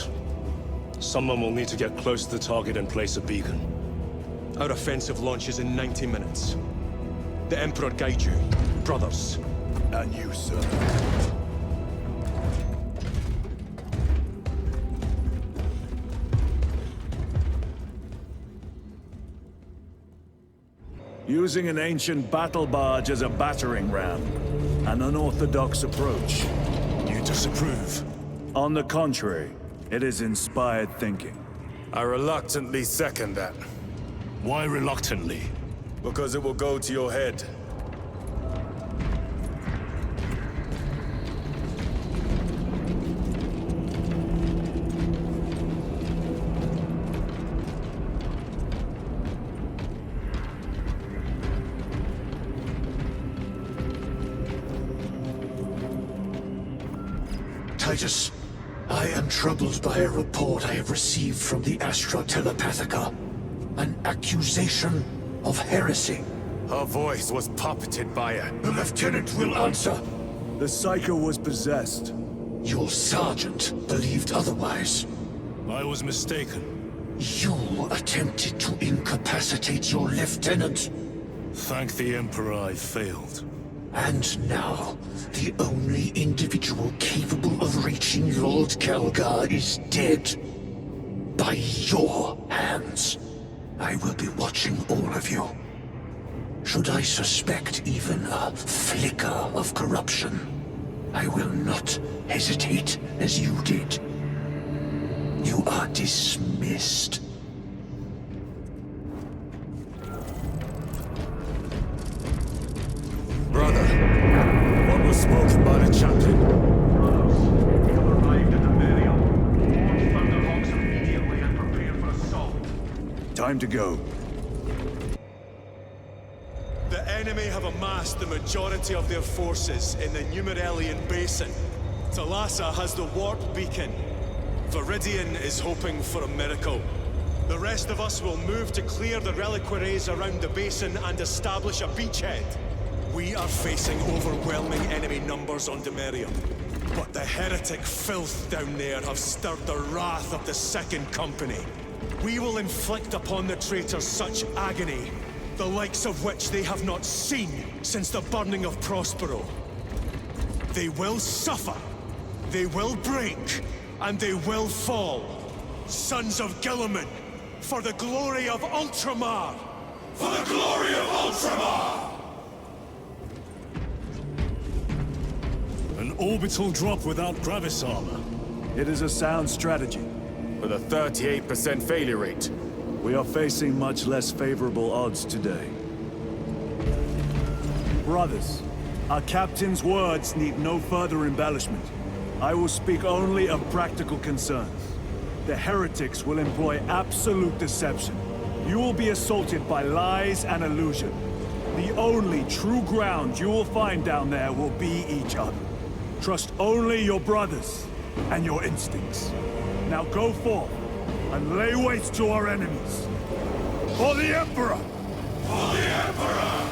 Someone will need to get close to the target and place a beacon. Our offensive launches in 90 minutes. The Emperor guide you, brothers. And you, sir. Using an ancient battle barge as a battering ram. An unorthodox approach. You disapprove? On the contrary, it is inspired thinking. I reluctantly second that. Why reluctantly? Because it will go to your head. Titus, I am troubled by a report I have received from the Astra Telepathica. An accusation of heresy. Her voice was puppeted by her. The lieutenant will answer. The Psycho was possessed. Your sergeant believed otherwise. I was mistaken. You attempted to incapacitate your lieutenant. Thank the Emperor I failed. And now, the only individual capable of reaching Lord Kelgar is dead. By your hands. I will be watching all of you. Should I suspect even a flicker of corruption, I will not hesitate as you did. You are dismissed. Brother, what was spoken by the chaplain? Arrived at Demerium. Warn Thunderhawks immediately and prepare for assault. Time to go. The enemy have amassed the majority of their forces in the Numerelian Basin. Thalassa has the warp beacon. Viridian is hoping for a miracle. The rest of us will move to clear the reliquaries around the basin and establish a beachhead. We are facing overwhelming enemy numbers on Demerium. But the heretic filth down there have stirred the wrath of the Second Company. We will inflict upon the traitors such agony, the likes of which they have not seen since the burning of Prospero. They will suffer, they will break, and they will fall. Sons of Guilliman, for the glory of Ultramar! For the glory of Ultramar! An orbital drop without gravis armor. It is a sound strategy. With a 38% failure rate. We are facing much less favorable odds today. Brothers, our captain's words need no further embellishment. I will speak only of practical concerns. The heretics will employ absolute deception. You will be assaulted by lies and illusion. The only true ground you will find down there will be each other. Trust only your brothers and your instincts. Now go forth and lay waste to our enemies. For the Emperor! For the Emperor!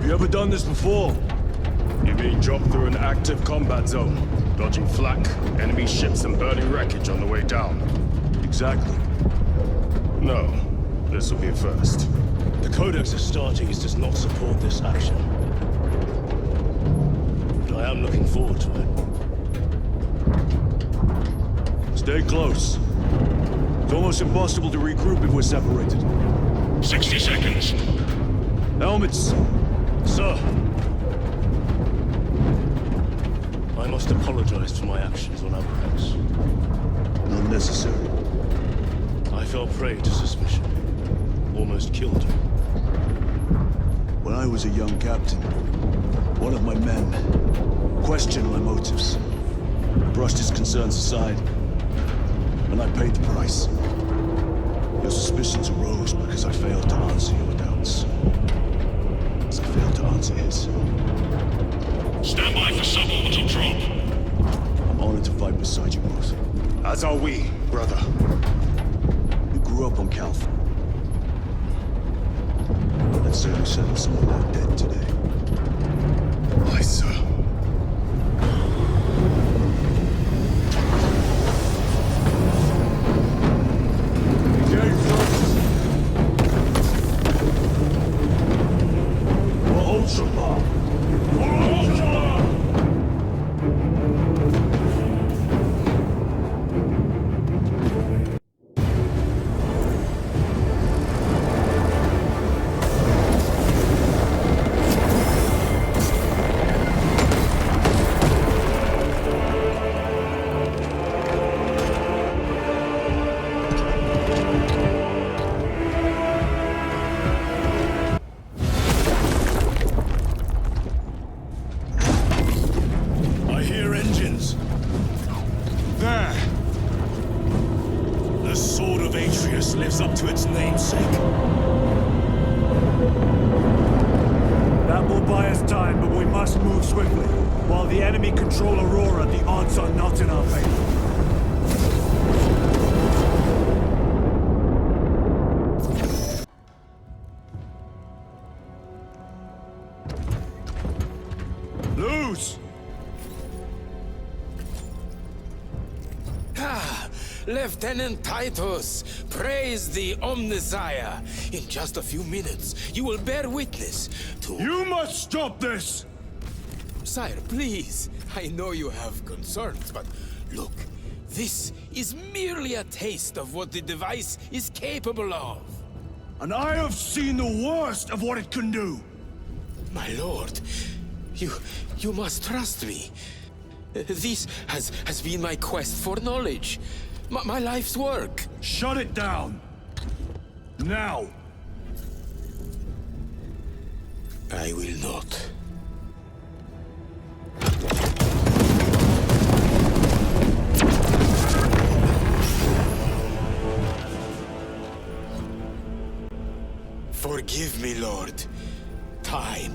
You ever done this before? You mean drop through an active combat zone, dodging flak, enemy ships and burning wreckage on the way down? Exactly. No, this will be a first. The Codex Astartes does not support this action. But I am looking forward to it. Stay close. It's almost impossible to regroup if we're separated. 60 seconds. Helmets! Sir! I must apologize for my actions on Abrax. Not necessary. I fell prey to suspicion. Almost killed you. When I was a young captain, one of my men questioned my motives. I brushed his concerns aside, and I paid the price. Your suspicions arose because I failed to answer your doubts. As I failed to answer his. Stand by for suborbital drop. I'm honored to fight beside you both. As are we, brother. We grew up on Calth. Let's say we settled some of that dead today. Aye, sir. control Aurora, the odds are not in our favor. Lose! Ah, Lieutenant Titus, praise the Omnissiah. In just a few minutes, you will bear witness to... You must stop this! Sire, please. I know you have concerns, but look, this is merely a taste of what the device is capable of. And I have seen the worst of what it can do! My lord, you must trust me. This has been my quest for knowledge. My life's work. Shut it down! Now! I will not. Forgive me, Lord. Time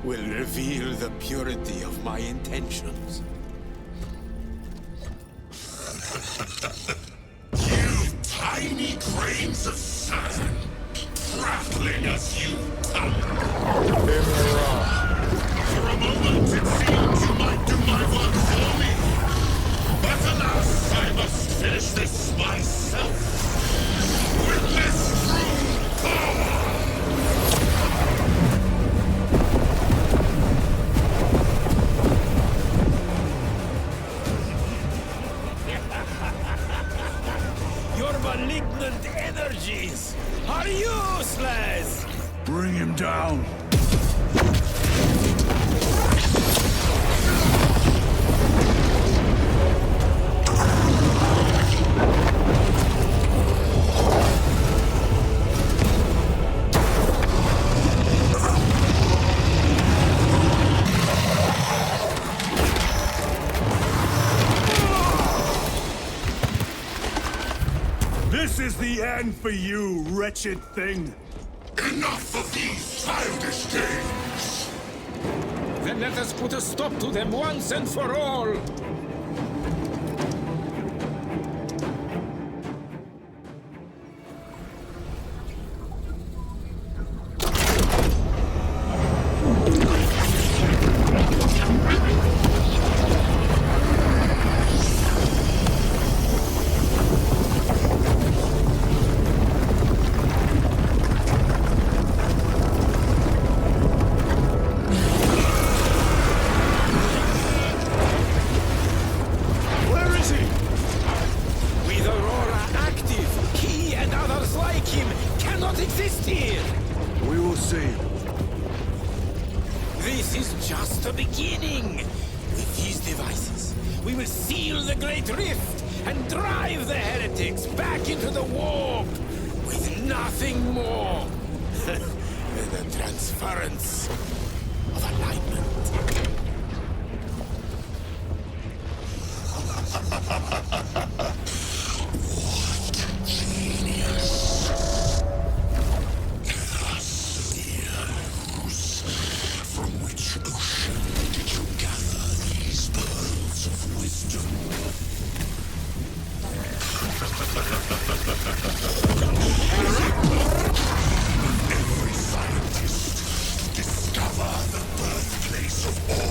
will reveal the purity of my intentions. You tiny grains of sand, prattling as you come. For a moment it seemed you might do my work for me. But alas, I must finish this myself. With this true power! Your malignant energies are useless! Bring him down! This is the end for you, wretched thing! Enough of these childish games! Then let us put a stop to them once and for all! This is just the beginning. With these devices, we will seal the Great Rift and drive the heretics back into the warp with nothing more than the transference of alignment. What genius! From which ocean did you gather these pearls of wisdom? Every scientist to discover the birthplace of all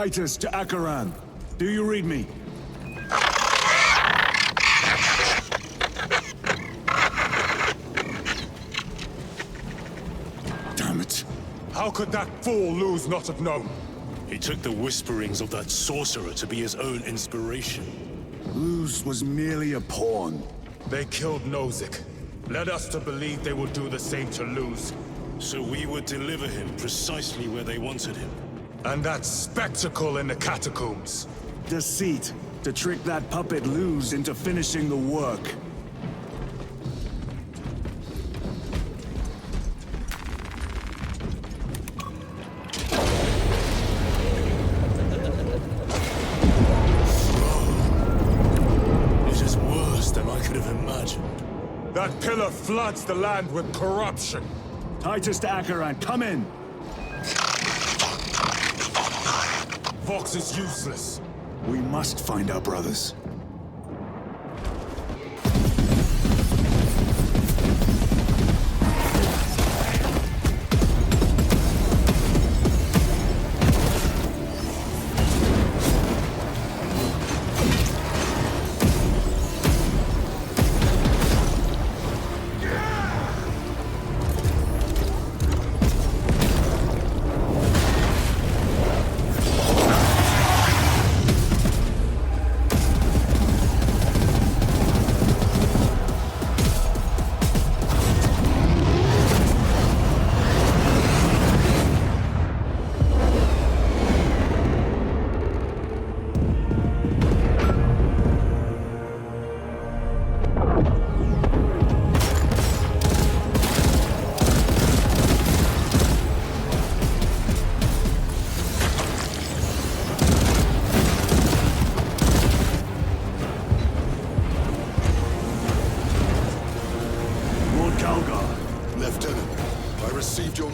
Titus to Acheran. Do you read me? Damn it. How could that fool Luz not have known? He took the whisperings of that sorcerer to be his own inspiration. Luz was merely a pawn. They killed Nozick. Led us to believe they would do the same to Luz. So we would deliver him precisely where they wanted him. And that spectacle in the catacombs. Deceit. To trick that puppet Luz into finishing the work. It is worse than I could have imagined. That pillar floods the land with corruption. Titus to Acheran, come in! Vox is useless. We must find our brothers.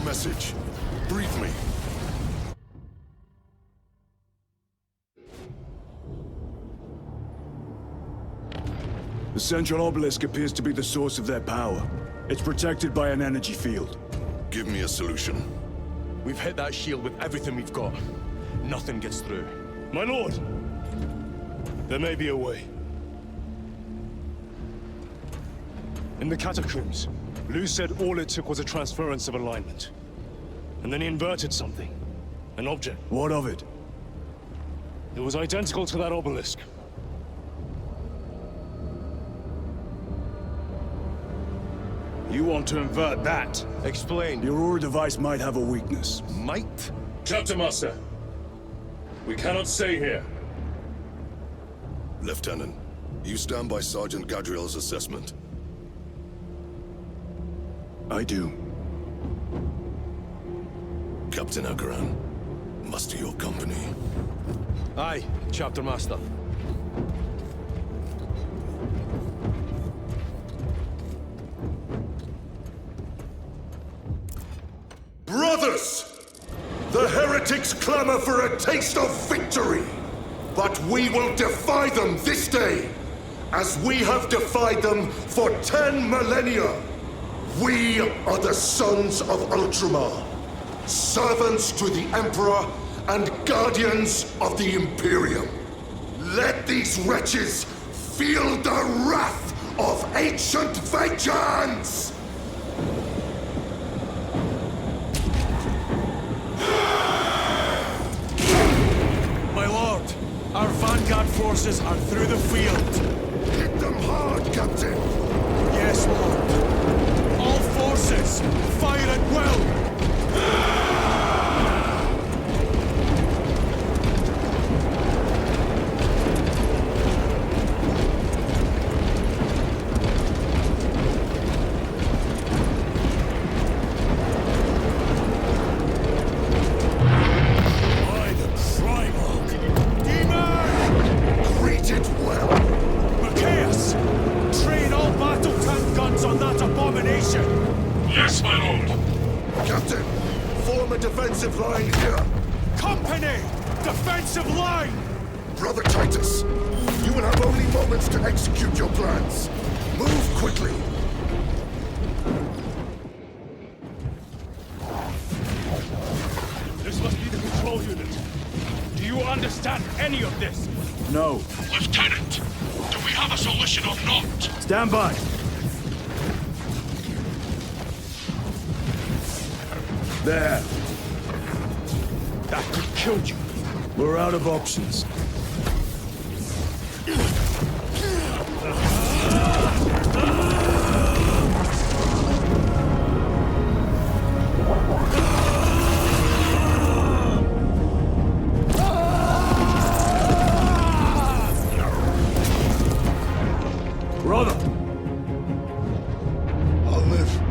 Message. Brief me. The central obelisk appears to be the source of their power. It's protected by an energy field. Give me a solution. We've hit that shield with everything we've got. Nothing gets through. My lord! There may be a way. In the catacombs, Luz said all it took was a transference of alignment. And then he inverted something. An object. What of it? It was identical to that obelisk. You want to invert that? Explain. The Aurora device might have a weakness. Might? Chapter Master. We cannot stay here. Lieutenant, you stand by Sergeant Gadriel's assessment. I do. Captain Acheran, muster your company. Aye, Chapter Master. Brothers! The heretics clamor for a taste of victory! But we will defy them this day, as we have defied them for 10 millennia! We are the sons of Ultramar, servants to the Emperor and guardians of the Imperium. Let these wretches feel the wrath of ancient vengeance! My lord, our vanguard forces are through the field. Hit them hard, Captain! Yes, lord. All forces, fire at will! Yes, my lord! Captain, form a defensive line here. Company! Defensive line! Brother Titus, you will have only moments to execute your plans. Move quickly. This must be the control unit. Do you understand any of this. No. Lieutenant, do we have a solution or not? Stand by. There. That could kill you. We're out of options. Brother! I'll live.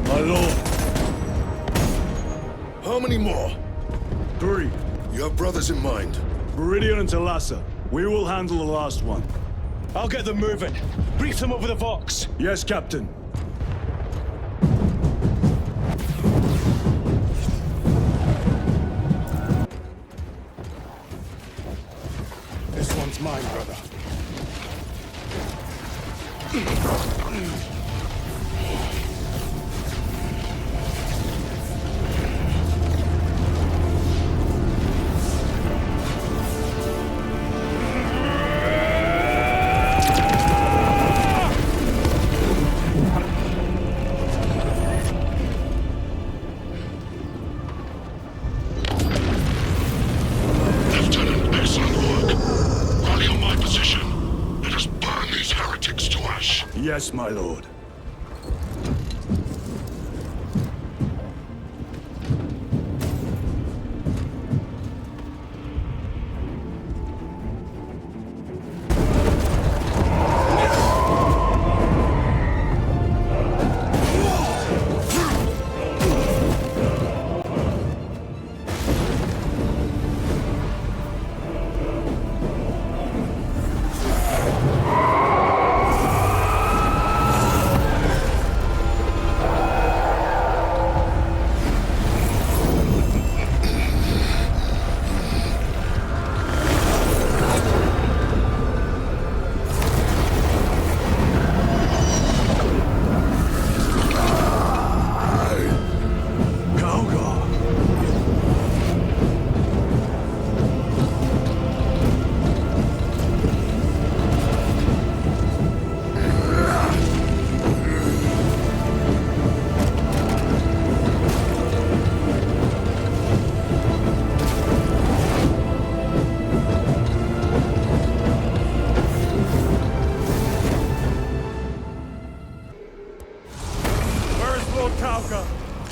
My lord. How many more? 3. You have brothers in mind? Meridian and Talassa. We will handle the last one. I'll get them moving. Brief them over the Vox. Yes, Captain. This one's mine, brother. Lieutenant, excellent work. Rally on my position. Let us burn these heretics to ash. Yes, my lord.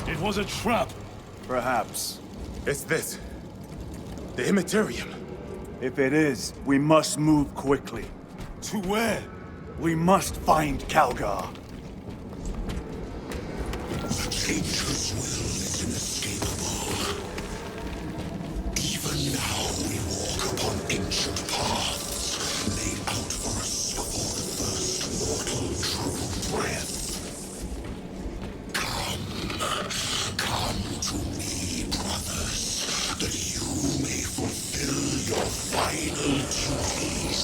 It was a trap. Perhaps. It's this. The Demerium. If it is, we must move quickly. To where? We must find Calgar. The Changer's will is inescapable. Even now we walk upon ancient paths, laid out for us before the first mortal drew breath. Come to me, brothers, that you may fulfill your final duties.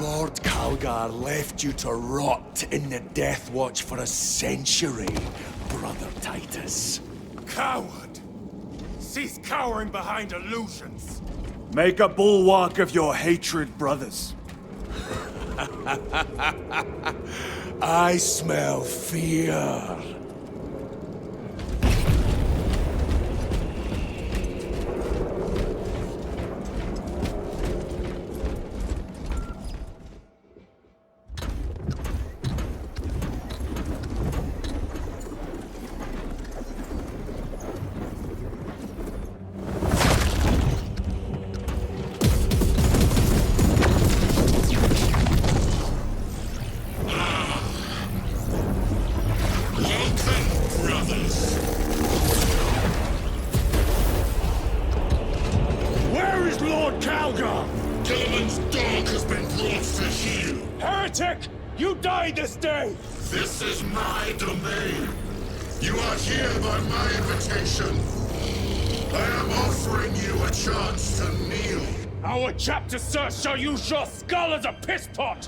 Lord Calgar left you to rot in the Death Watch for a century, Brother Titus. Coward! Cease cowering behind illusions! Make a bulwark of your hatred, brothers. I smell fear. Gilliman's dog has been brought to heel. Heretic! You die this day! This is my domain. You are here by my invitation. I am offering you a chance to kneel. Our chapter, sir, shall use your skull as a piss pot!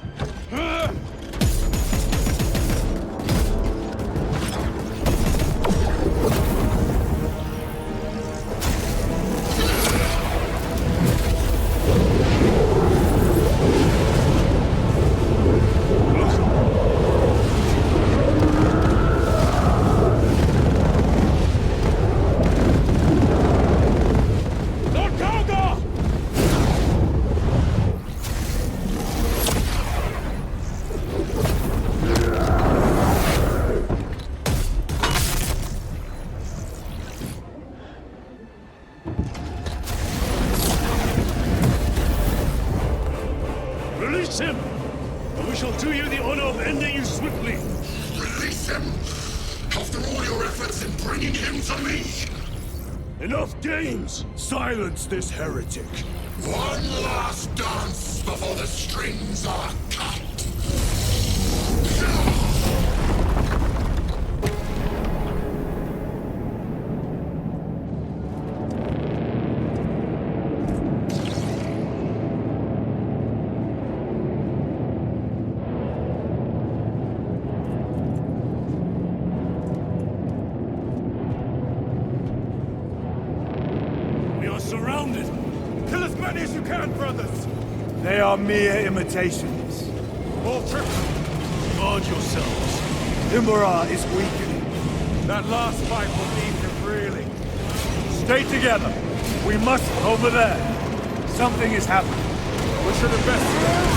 Release him, and we shall do you the honor of ending you swiftly. Release him! After all your efforts in bringing him to me! Enough games! Silence this heretic! One last dance before the strings are cut! Surrounded! Kill as many as you can, brothers! They are mere imitations. More trips! Guard yourselves. Imura is weakening. That last fight will leave him reeling. Stay together. We must over there. Something is happening. We should investigate.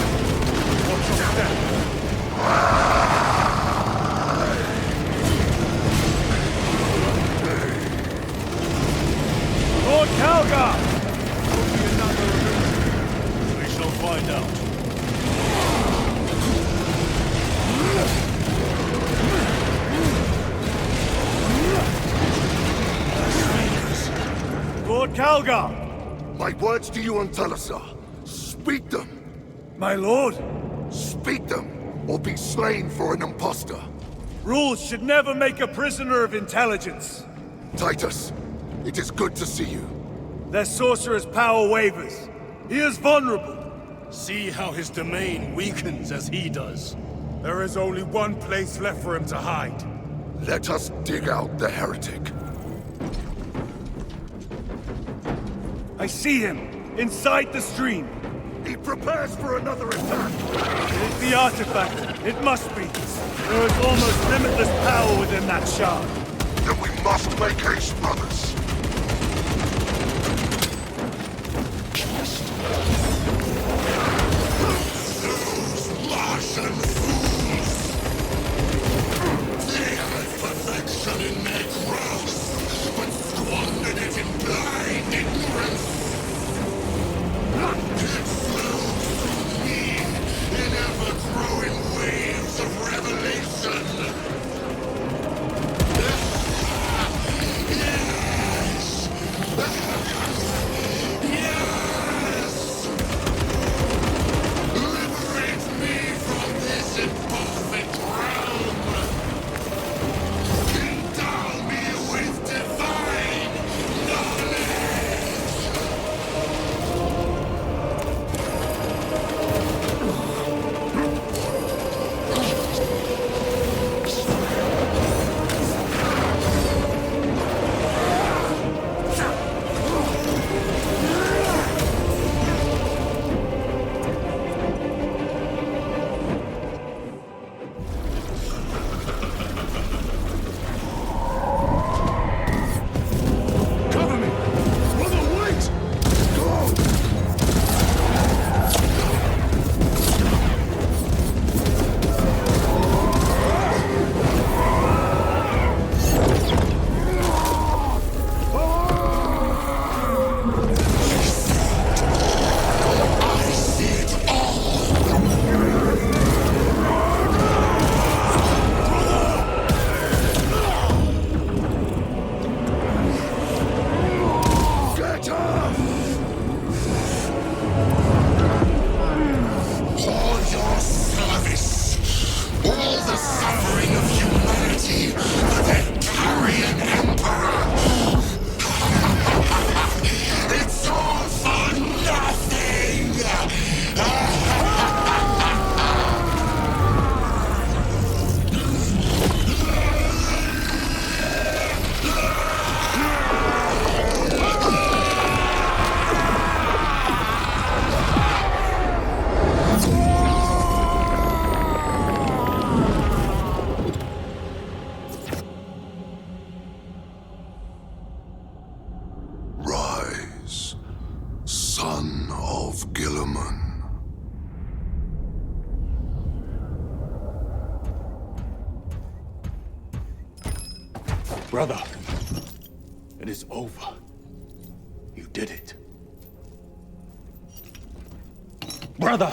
Watch your step. Lord Calgar! Will be another illusion. We shall find out. Lord Calgar! My words to you on Talasar. Speak them! My lord? Speak them, or be slain for an impostor. Rules should never make a prisoner of intelligence. Titus, it is good to see you. Their sorcerer's power wavers. He is vulnerable. See how his domain weakens as he does. There is only one place left for him to hide. Let us dig out the heretic. I see him, inside the stream. He prepares for another attack. It is the artifact. It must be. There is almost limitless power within that shard. Then we must make haste, brothers. Those Martian fools! They had perfection in their grasp, but squandered it in blind ignorance. It flows through me in ever-growing waves of revelation. of Guilliman. Brother, it is over. You did it. Brother!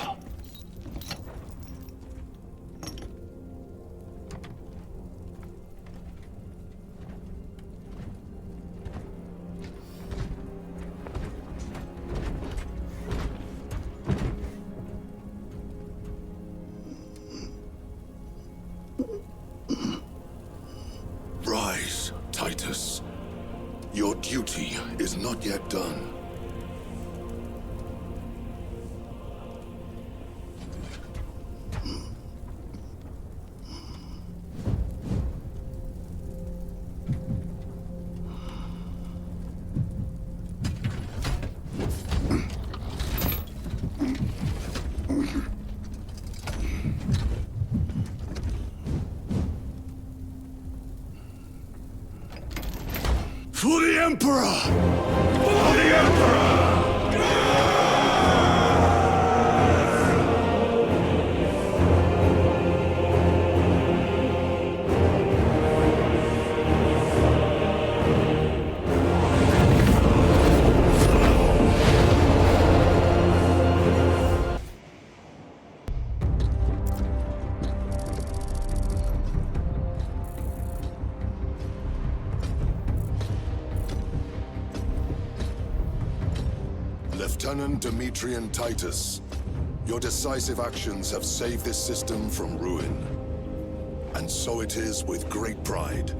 Rise, Titus. Your duty is not yet done. For the Emperor! For the Emperor! Lieutenant Demerium Titus, your decisive actions have saved this system from ruin. And so it is with great pride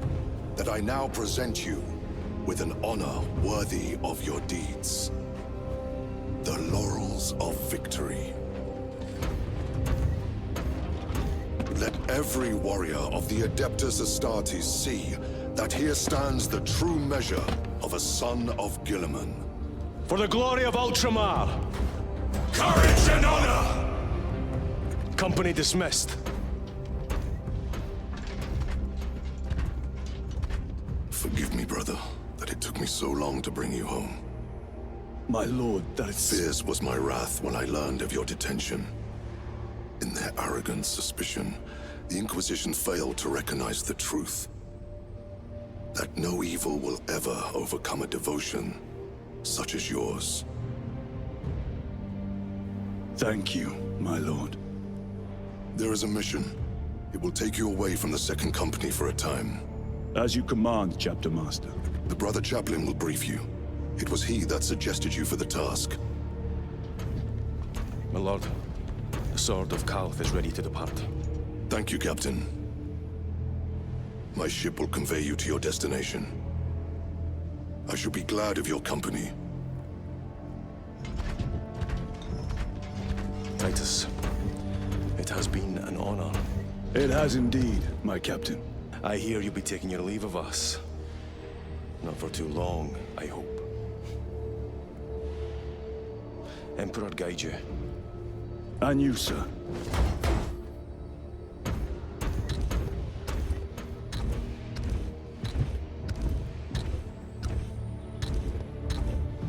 that I now present you with an honor worthy of your deeds. The Laurels of Victory. Let every warrior of the Adeptus Astartes see that here stands the true measure of a son of Guilliman. For the glory of Ultramar! Courage and honor! Company dismissed. Forgive me, brother, that it took me so long to bring you home. My lord, that is... Fierce was my wrath when I learned of your detention. In their arrogant suspicion, the Inquisition failed to recognize the truth. That no evil will ever overcome a devotion such as yours. Thank you, my lord. There is a mission. It will take you away from the Second Company for a time. As you command, Chapter Master. The Brother Chaplain will brief you. It was he that suggested you for the task. My lord, the Sword of Kalth is ready to depart. Thank you, Captain. My ship will convey you to your destination. I shall be glad of your company. Titus, it has been an honor. It has indeed, my captain. I hear you'll be taking your leave of us. Not for too long, I hope. Emperor guide you. And you, sir.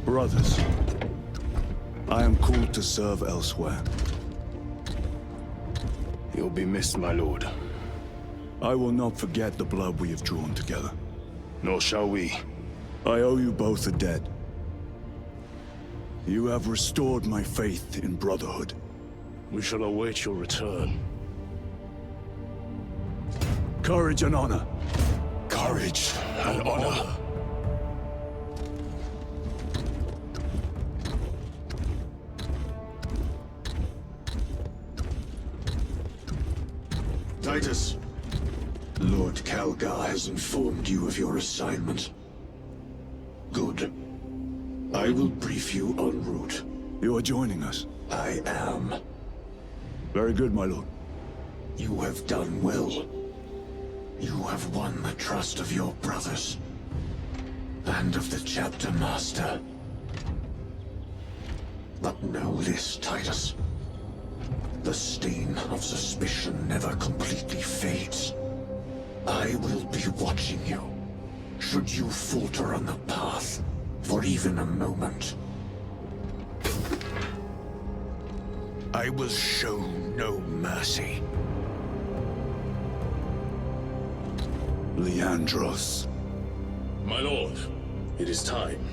Brothers, I am called to serve elsewhere. You'll be missed, my lord. I will not forget the blood we have drawn together. Nor shall we. I owe you both a debt. You have restored my faith in brotherhood. We shall await your return. Courage and honor. Courage and honor. Titus, Lord Calgar has informed you of your assignment. Good. I will brief you en route. You are joining us? I am. Very good, my lord. You have done well. You have won the trust of your brothers. And of the Chapter Master. But know this, Titus. The stain of suspicion never completely fades. I will be watching you. Should you falter on the path, for even a moment. I will show no mercy. Leandros. My lord, it is time.